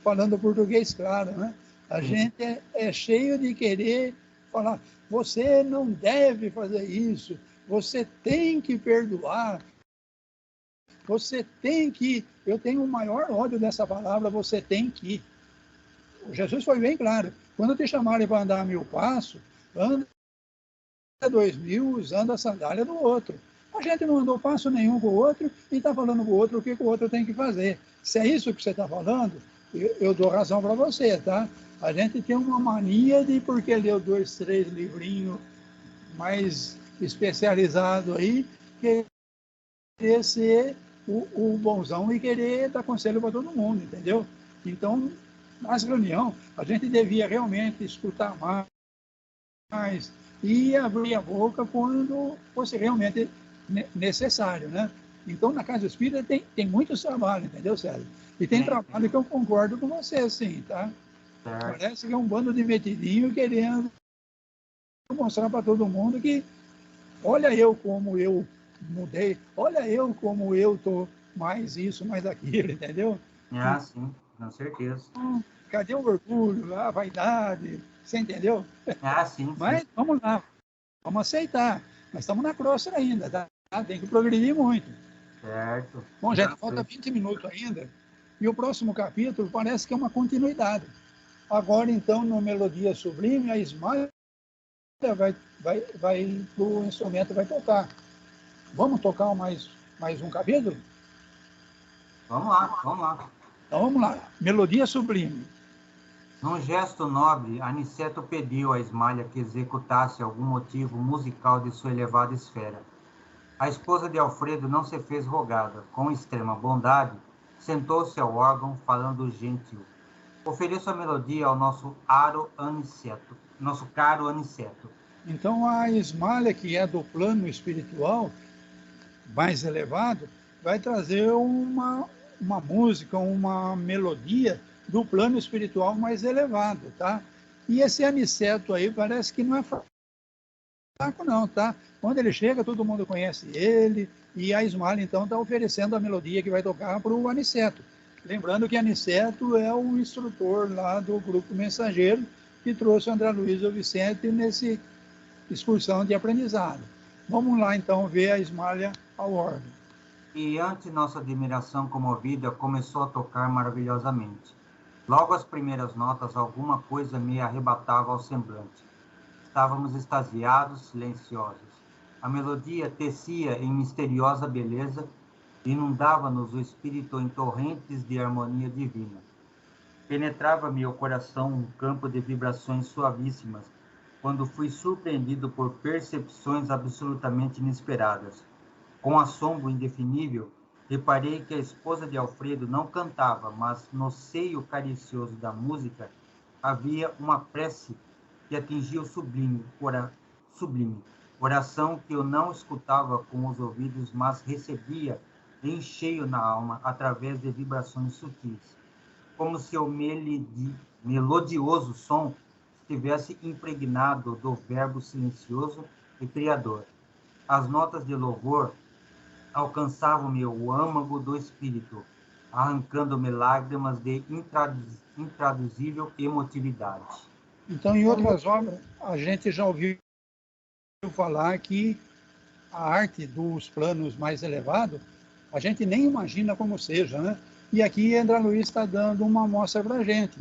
falando português claro, né? A gente é cheio de querer falar, você não deve fazer isso, você tem que perdoar, você tem que... Eu tenho o maior ódio dessa palavra, você tem que. Jesus foi bem claro, quando te chamarem para andar 1000 passos, anda 2000 usando a sandália do outro. A gente não andou passo nenhum com o outro e está falando com o outro o que o outro tem que fazer. Se é isso que você está falando, eu dou razão para você, tá? A gente tem uma mania de, porque leu 2, 3 livrinhos mais especializados aí, querer ser o bonzão e querer dar conselho para todo mundo, entendeu? Então, nas reuniões, a gente devia realmente escutar mais e abrir a boca quando fosse realmente necessário, né? Então, na Casa Espírita tem muitos trabalhos, entendeu, Célio? E tem trabalho que eu concordo com você, sim, tá? Parece que é um bando de metidinho querendo mostrar para todo mundo que olha eu como eu mudei, olha eu como eu tô mais isso, mais aquilo, entendeu? Sim, com certeza. Cadê o orgulho, a vaidade, você entendeu? Sim. Mas vamos lá, vamos aceitar. Nós estamos na crosta ainda, tá? Tem que progredir muito. Certo. Bom, gente, falta 20 minutos ainda. E o próximo capítulo parece que é uma continuidade. Agora, então, no Melodia Sublime, a Ismael vai o instrumento vai tocar. Vamos tocar mais um capítulo? Vamos lá. Então vamos lá. Melodia Sublime. Num gesto nobre, Aniceto pediu a Ismália que executasse algum motivo musical de sua elevada esfera. A esposa de Alfredo não se fez rogada. Com extrema bondade, sentou-se ao órgão, falando gentil. Ofereço a melodia ao nosso caro Aniceto. Então a Ismália, que é do plano espiritual mais elevado, vai trazer uma música, uma melodia do plano espiritual mais elevado, tá? E esse Aniceto aí parece que não é fraco não, tá? Quando ele chega, todo mundo conhece ele, e a Ismália, então, está oferecendo a melodia que vai tocar para o Aniceto. Lembrando que Aniceto é o instrutor lá do Grupo Mensageiro, que trouxe o André Luiz e o Vicente nessa excursão de aprendizado. Vamos lá, então, ver a Ismália ao órgão. E ante nossa admiração comovida, começou a tocar maravilhosamente. Logo as primeiras notas, alguma coisa me arrebatava ao semblante. Estávamos extasiados, silenciosos. A melodia tecia em misteriosa beleza, inundava-nos o espírito em torrentes de harmonia divina. Penetrava-me o coração um campo de vibrações suavíssimas, quando fui surpreendido por percepções absolutamente inesperadas. Com assombro indefinível, reparei que a esposa de Alfredo não cantava, mas no seio caricioso da música havia uma prece que atingia o sublime, oração que eu não escutava com os ouvidos, mas recebia em cheio na alma, através de vibrações sutis, como se o melodioso som estivesse impregnado do verbo silencioso e criador. As notas de louvor alcançavam-me o âmago do espírito, arrancando-me lágrimas de intraduzível emotividade. Então, em outras obras, a gente já ouviu falar que a arte dos planos mais elevados, a gente nem imagina como seja, né? E aqui André Luiz está dando uma amostra para a gente,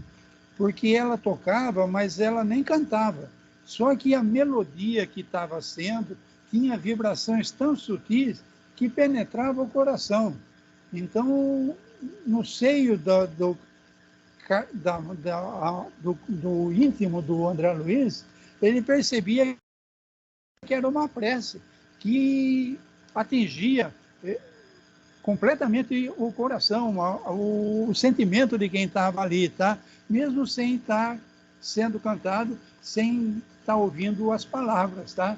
porque ela tocava, mas ela nem cantava. Só que a melodia que estava sendo tinha vibrações tão sutis que penetrava o coração. Então, no seio do íntimo do André Luiz, ele percebia que era uma prece que atingia completamente o coração, o sentimento de quem estava ali, tá? Mesmo sem estar sendo cantado, sem estar ouvindo as palavras, tá?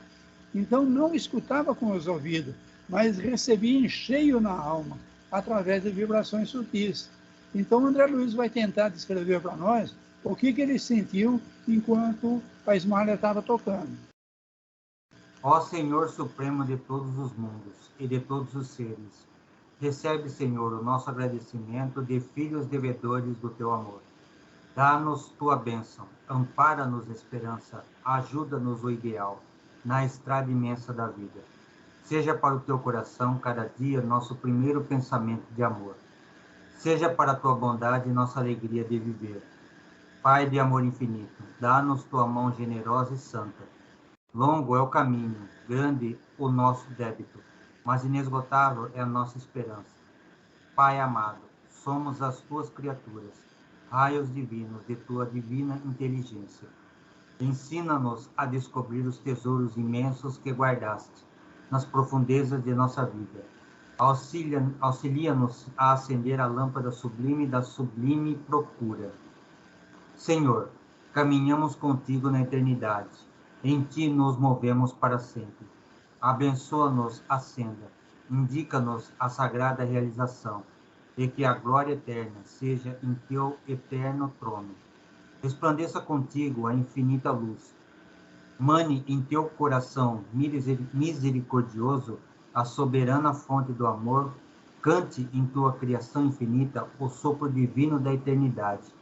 Então não escutava com os ouvidos, mas recebia em cheio na alma, através de vibrações sutis. Então André Luiz vai tentar descrever para nós o que ele sentiu enquanto a Ismália estava tocando. Ó Senhor Supremo de todos os mundos e de todos os seres, recebe, Senhor, o nosso agradecimento de filhos devedores do teu amor. Dá-nos tua bênção, ampara-nos esperança, ajuda-nos o ideal, na estrada imensa da vida. Seja para o teu coração, cada dia, nosso primeiro pensamento de amor. Seja para a tua bondade nossa alegria de viver. Pai de amor infinito, dá-nos tua mão generosa e santa. Longo é o caminho, grande o nosso débito. mas inesgotável é a nossa esperança. Pai amado, somos as tuas criaturas, raios divinos de tua divina inteligência. Ensina-nos a descobrir os tesouros imensos que guardaste nas profundezas de nossa vida. Auxilia-nos a acender a lâmpada sublime da sublime procura. Senhor, caminhamos contigo na eternidade. Em ti nos movemos para sempre. Abençoa-nos a senda. Indica-nos a sagrada realização. E que a glória eterna seja em teu eterno trono. Resplandeça contigo a infinita luz. Mane em teu coração misericordioso a soberana fonte do amor. Cante em tua criação infinita o sopro divino da eternidade.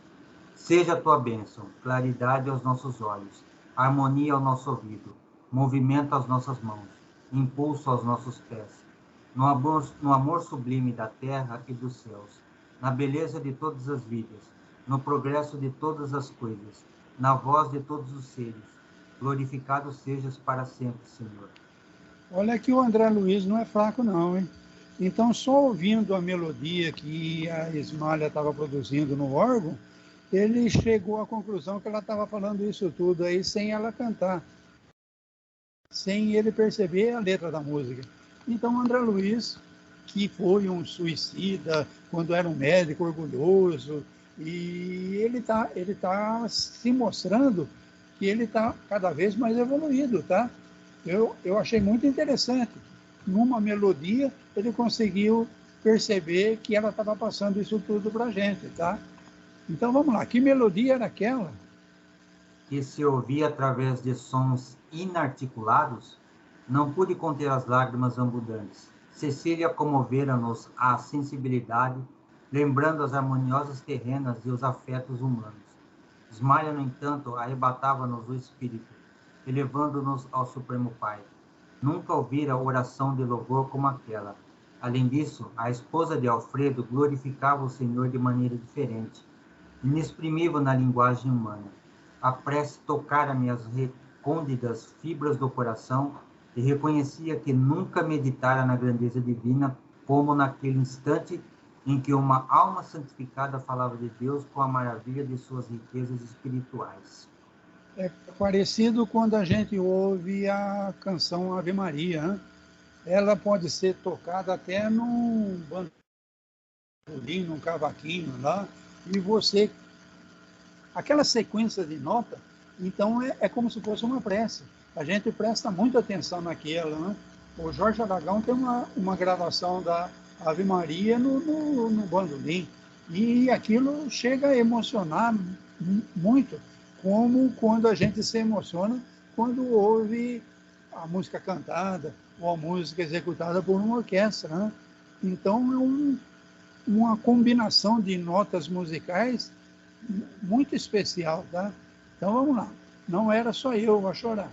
Seja a tua bênção, claridade aos nossos olhos, harmonia ao nosso ouvido, movimento às nossas mãos, impulso aos nossos pés, no amor sublime da terra e dos céus, na beleza de todas as vidas, no progresso de todas as coisas, na voz de todos os seres. Glorificado sejas para sempre, Senhor. Olha que o André Luiz não é fraco não, hein? Então, só ouvindo a melodia que a Ismália estava produzindo no órgão, ele chegou à conclusão que ela estava falando isso tudo aí sem ela cantar, sem ele perceber a letra da música. Então, o André Luiz, que foi um suicida quando era um médico orgulhoso, e ele tá se mostrando que ele está cada vez mais evoluído, tá? Eu achei muito interessante. Numa melodia, ele conseguiu perceber que ela estava passando isso tudo para a gente, tá? Então vamos lá, que melodia era aquela? Que se ouvia através de sons inarticulados, não pude conter as lágrimas abundantes. Cecília comovera-nos a sensibilidade, lembrando as harmoniosas terrenas e os afetos humanos. Ismália, no entanto, arrebatava-nos o espírito, elevando-nos ao Supremo Pai. Nunca ouvira oração de louvor como aquela. Além disso, a esposa de Alfredo glorificava o Senhor de maneira diferente, inexprimível na linguagem humana. A prece tocara-me as recônditas fibras do coração e reconhecia que nunca meditara na grandeza divina como naquele instante em que uma alma santificada falava de Deus com a maravilha de suas riquezas espirituais. É parecido quando a gente ouve a canção Ave Maria, né? Ela pode ser tocada até num bandolim, num cavaquinho lá, e você... Aquela sequência de nota, então é como se fosse uma prece. A gente presta muita atenção naquela, né? O Jorge Aragão tem uma gravação da Ave Maria no bandolim, e aquilo chega a emocionar muito, como quando a gente se emociona quando ouve a música cantada ou a música executada por uma orquestra, né? Então é uma combinação de notas musicais muito especial, tá? Então vamos lá. Não era só eu a chorar.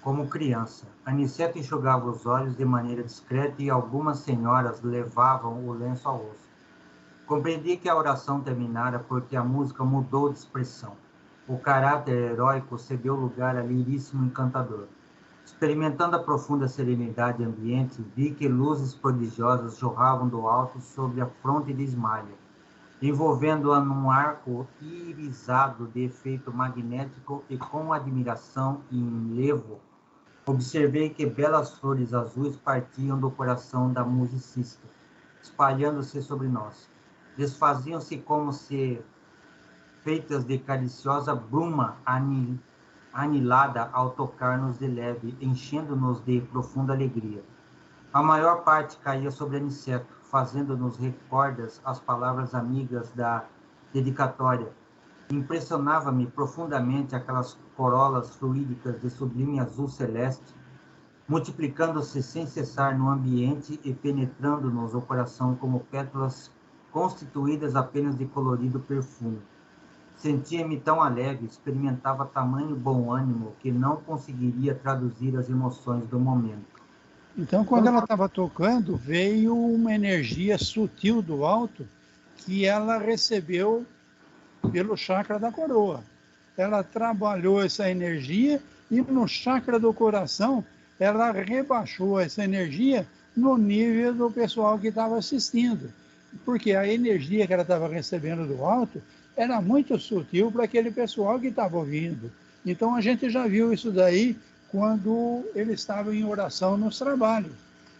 Como criança, Aniceto enxugava os olhos de maneira discreta e algumas senhoras levavam o lenço ao rosto. Compreendi que a oração terminara porque a música mudou de expressão. O caráter heróico cedeu lugar a liríssimo encantador. Experimentando a profunda serenidade ambiente, vi que luzes prodigiosas jorravam do alto sobre a fronte de Ismália, envolvendo-a num arco irisado de efeito magnético, e com admiração e enlevo observei que belas flores azuis partiam do coração da musicista, espalhando-se sobre nós. Desfaziam-se como se feitas de caliciosa bruma anilada ao tocar-nos de leve, enchendo-nos de profunda alegria. A maior parte caía sobre Aniceto, fazendo-nos recordas as palavras amigas da dedicatória. Impressionava-me profundamente aquelas corolas fluídicas de sublime azul celeste, multiplicando-se sem cessar no ambiente e penetrando-nos o coração como pétalas constituídas apenas de colorido perfume. Sentia-me tão alegre, experimentava tamanho bom ânimo que não conseguiria traduzir as emoções do momento. Então, quando ela estava tocando, veio uma energia sutil do alto que ela recebeu pelo chakra da coroa. Ela trabalhou essa energia e no chakra do coração ela rebaixou essa energia no nível do pessoal que estava assistindo, porque a energia que ela estava recebendo do alto era muito sutil para aquele pessoal que estava ouvindo. Então a gente já viu isso daí quando ele estava em oração nos trabalhos.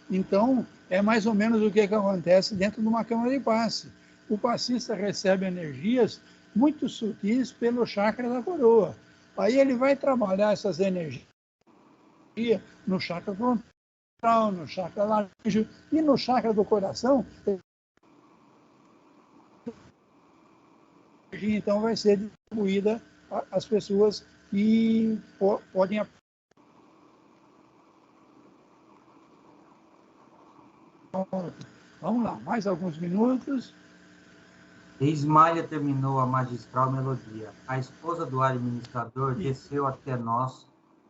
Então é mais ou menos o que acontece dentro de uma câmara de passe. O passista recebe energias muito sutis pelo chakra da coroa. Aí ele vai trabalhar essas energias no chakra frontal, no chakra laríngeo e no chakra do coração. Então vai ser distribuída às pessoas que podem. Vamos lá, mais alguns minutos. Ismália terminou a magistral melodia. A esposa do administrador desceu até nós,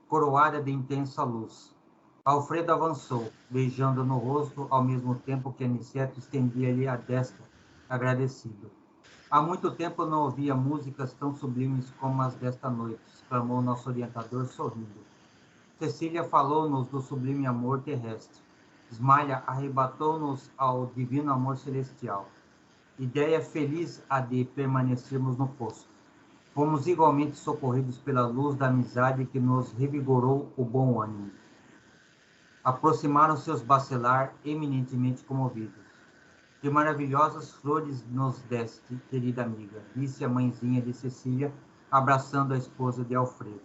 coroada de intensa luz. Alfredo avançou, beijando no rosto, ao mesmo tempo que Aniceto estendia-lhe a destra, agradecido. Há muito tempo não ouvia músicas tão sublimes como as desta noite, exclamou nosso orientador, sorrindo. Cecília falou-nos do sublime amor terrestre. Ismália arrebatou-nos ao divino amor celestial. Ideia feliz a de permanecermos no posto. Fomos igualmente socorridos pela luz da amizade que nos revigorou o bom ânimo. Aproximaram-se os bacelar, eminentemente comovidos. Que maravilhosas flores nos deste, querida amiga, disse a mãezinha de Cecília, abraçando a esposa de Alfredo.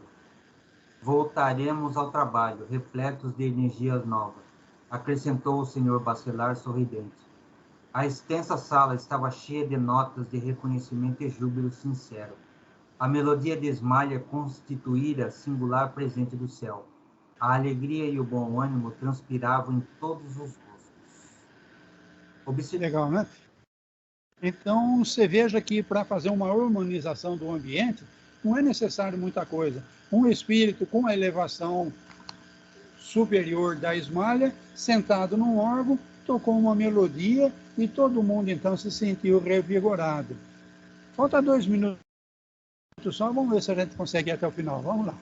Voltaremos ao trabalho, repletos de energias novas, acrescentou o senhor bacelar sorridente. A extensa sala estava cheia de notas de reconhecimento e júbilo sincero. A melodia de Ismália constituíra singular presente do céu. A alegria e o bom ânimo transpiravam em todos os rostos. Legal, né? Então, você veja que para fazer uma harmonização do ambiente, não é necessário muita coisa. Um espírito com a elevação superior da Ismália, sentado num órgão, tocou uma melodia e todo mundo então se sentiu revigorado. Falta 2 minutos só, vamos ver se a gente consegue ir até o final. Vamos lá.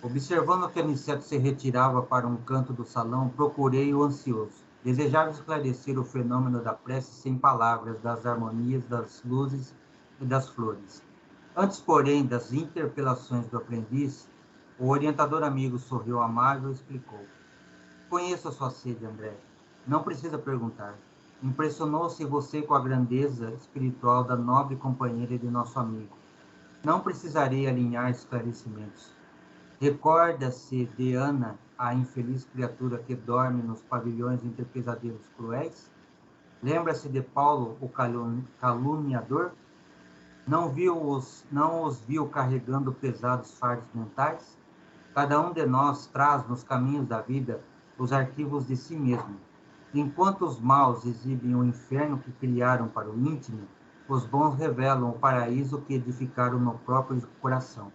Observando que Aniceto se retirava para um canto do salão, procurei-o ansioso. Desejava esclarecer o fenômeno da prece sem palavras, das harmonias, das luzes e das flores. Antes, porém, das interpelações do aprendiz, o orientador amigo sorriu amável e explicou. Conheço a sua sede, André. Não precisa perguntar. Impressionou-se você com a grandeza espiritual da nobre companheira de nosso amigo. Não precisarei alinhar esclarecimentos. Recorda-se de Ana, a infeliz criatura que dorme nos pavilhões entre pesadelos cruéis? Lembra-se de Paulo, o caluniador? Não os viu carregando pesados fardos mentais? Cada um de nós traz nos caminhos da vida os arquivos de si mesmo. Enquanto os maus exibem o inferno que criaram para o íntimo, os bons revelam o paraíso que edificaram no próprio coração.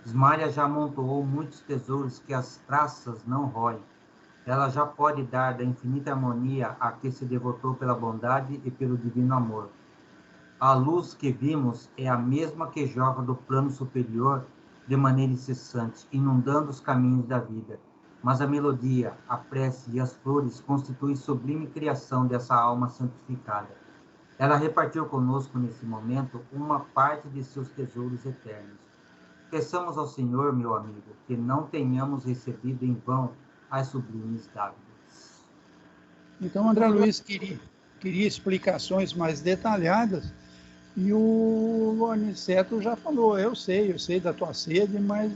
Ismália já amontoou muitos tesouros que as traças não roem. Ela já pode dar da infinita harmonia a que se devotou pela bondade e pelo divino amor. A luz que vimos é a mesma que jorra do plano superior de maneira incessante, inundando os caminhos da vida. Mas a melodia, a prece e as flores constituem sublime criação dessa alma santificada. Ela repartiu conosco nesse momento uma parte de seus tesouros eternos. Peçamos ao Senhor, meu amigo, que não tenhamos recebido em vão as sublimes dádivas. Então, André Luiz queria explicações mais detalhadas e o Aniceto já falou, eu sei da tua sede, mas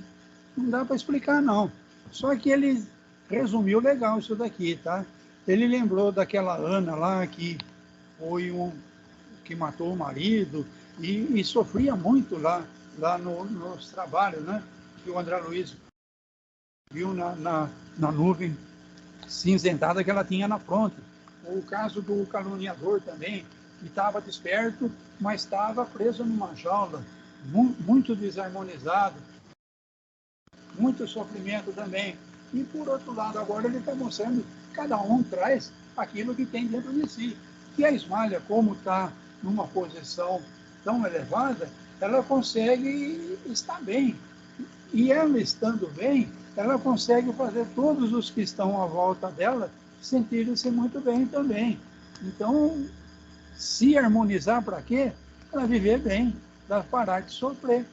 não dá para explicar, não. Só que ele resumiu legal isso daqui, tá? Ele lembrou daquela Ana lá que foi que matou o marido e sofria muito lá nos trabalhos, né? Que o André Luiz viu na nuvem cinzentada que ela tinha na fronte. O caso do caluniador também, que estava desperto, mas estava preso numa jaula, muito desarmonizado, muito sofrimento também. E, por outro lado, agora ele está mostrando que cada um traz aquilo que tem dentro de si. E a Ismália, como está numa posição tão elevada, ela consegue estar bem. E ela estando bem, ela consegue fazer todos os que estão à volta dela sentirem-se muito bem também. Então, se harmonizar para quê? Para viver bem, para parar de sofrer.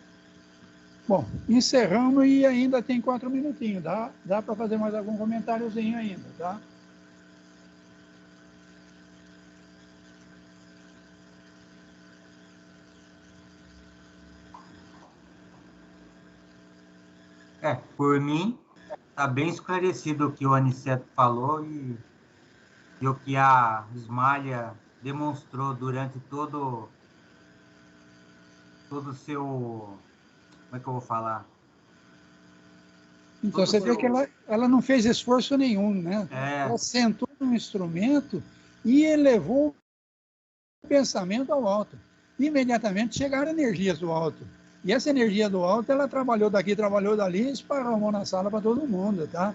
Bom, encerramos e ainda tem 4 minutinhos. Dá para fazer mais algum comentáriozinho ainda, tá? Por mim, está bem esclarecido o que o Aniceto falou e o que a Ismália demonstrou durante todo o seu... Como é que eu vou falar? Então, você vê que ela não fez esforço nenhum, né? Ela sentou no instrumento e elevou o pensamento ao alto. Imediatamente chegaram energias do alto. E essa energia do alto, ela trabalhou daqui, trabalhou dali, e esparramou na sala para todo mundo, tá?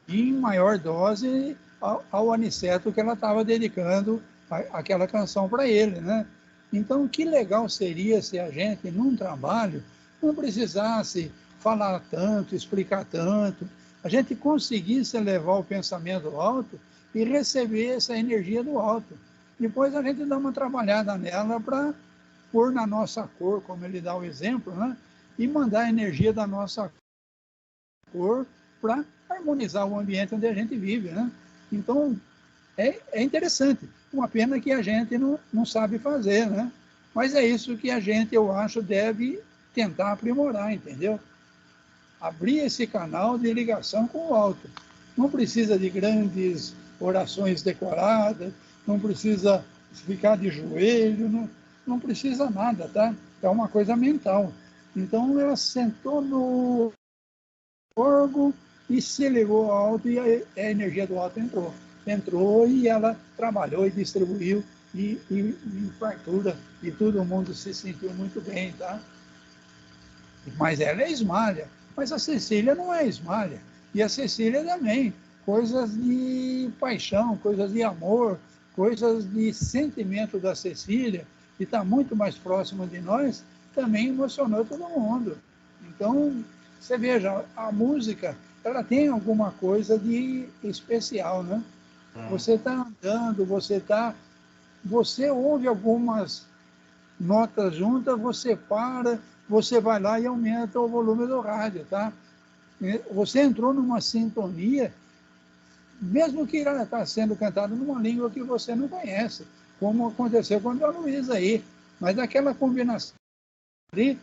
E em maior dose ao Aniceto que ela estava dedicando aquela canção para ele, né? Então, que legal seria se a gente, num trabalho, não precisasse falar tanto, explicar tanto, a gente conseguisse elevar o pensamento alto e receber essa energia do alto. Depois a gente dá uma trabalhada nela para pôr na nossa cor, como ele dá o exemplo, né? E mandar a energia da nossa cor para harmonizar o ambiente onde a gente vive, né? Então, é interessante. Uma pena que a gente não sabe fazer, né? Mas é isso que a gente, eu acho, deve tentar aprimorar, entendeu? Abrir esse canal de ligação com o alto. Não precisa de grandes orações decoradas, não precisa ficar de joelho, não precisa nada, tá? É uma coisa mental. Então, ela sentou no órgão e se ligou ao alto e a energia do alto entrou. Entrou e ela trabalhou e distribuiu e fartura e todo mundo se sentiu muito bem, tá? Mas ela é Ismália, mas a Cecília não é Ismália. E a Cecília também. Coisas de paixão, coisas de amor, coisas de sentimento da Cecília, que está muito mais próxima de nós, também emocionou todo mundo. Então, você veja, a música, ela tem alguma coisa de especial, né? Você está andando, você ouve algumas notas juntas, você para, você vai lá e aumenta o volume do rádio, tá? Você entrou numa sintonia, mesmo que ela está sendo cantada numa língua que você não conhece, como aconteceu com a Dona Luísa aí, mas aquela combinação ali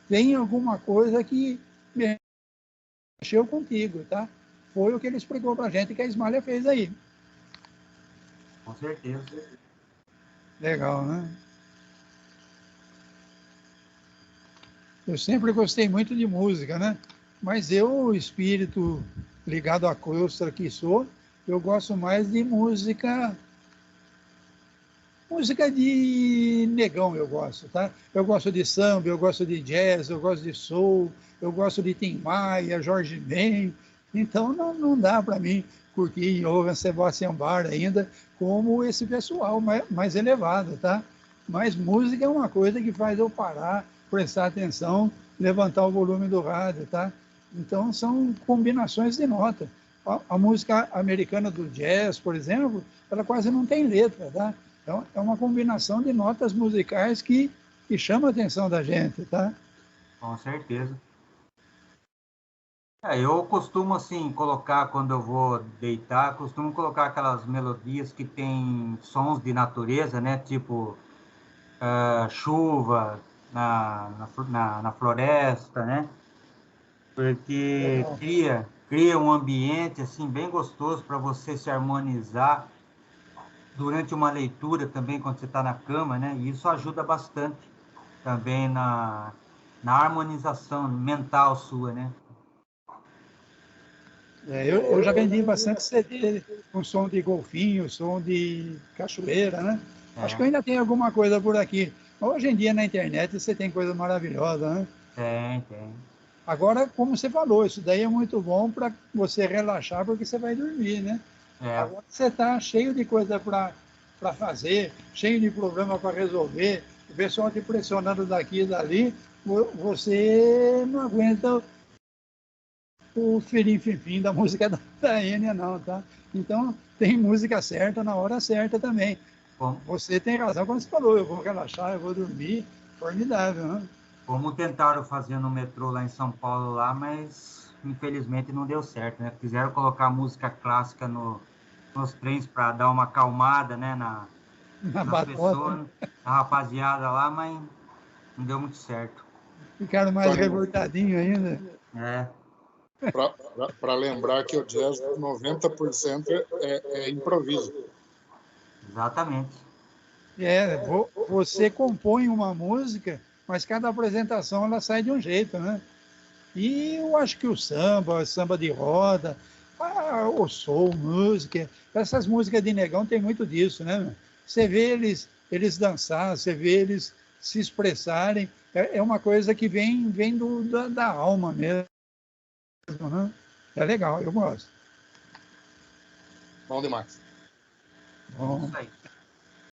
tem alguma coisa que mexeu contigo, tá? Foi o que ele explicou pra gente que a Ismália fez aí. Com certeza. Legal, né? Eu sempre gostei muito de música, né? Mas eu, o espírito ligado à costra que sou, eu gosto mais de música de negão, eu gosto, tá? Eu gosto de samba, eu gosto de jazz, eu gosto de soul, eu gosto de Tim Maia, Jorge Ben. Então não dá para mim curtir Johann Sebastian Bach ainda como esse pessoal mais elevado, tá? Mas música é uma coisa que faz eu parar, prestar atenção, levantar o volume do rádio, tá? Então são combinações de nota. A música americana do jazz, por exemplo, ela quase não tem letra, tá? Então, é uma combinação de notas musicais que chama a atenção da gente, tá? Com certeza. Eu costumo, assim, colocar, quando eu vou deitar, costumo colocar aquelas melodias que tem sons de natureza, né? Tipo, chuva na floresta, né? Porque cria um ambiente, assim, bem gostoso para você se harmonizar durante uma leitura também, quando você está na cama, né? E isso ajuda bastante também na harmonização mental sua, né? Eu já vendi bastante CD com som de golfinho, som de cachoeira, né? Acho que eu ainda tenho alguma coisa por aqui. Hoje em dia na internet você tem coisa maravilhosa, né? Tem. Agora, como você falou, isso daí é muito bom para você relaxar, porque você vai dormir, né? Agora você está cheio de coisa para fazer, cheio de problema para resolver, o pessoal te pressionando daqui e dali, você não aguenta o firim-fim da música da Enya, não, tá? Então, tem música certa na hora certa também. Bom, você tem razão quando você falou, eu vou relaxar, eu vou dormir, formidável, né? como tentaram fazer no metrô lá em São Paulo, lá, mas infelizmente não deu certo, né? Quiseram colocar música clássica nos trens para dar uma acalmada, né, Na nas batota, pessoas, a rapaziada lá, mas não deu muito certo. ficaram mais revoltadinhos ainda. É, Para lembrar que o jazz, 90% é improviso. exatamente. Você compõe uma música, mas cada apresentação ela sai de um jeito, né? E eu acho que o samba de roda, o soul, música, essas músicas de negão tem muito disso, né? Você vê eles dançar, você vê eles se expressarem, é uma coisa que vem da alma mesmo, né? É legal, eu gosto. Bom demais. É Bom, isso aí.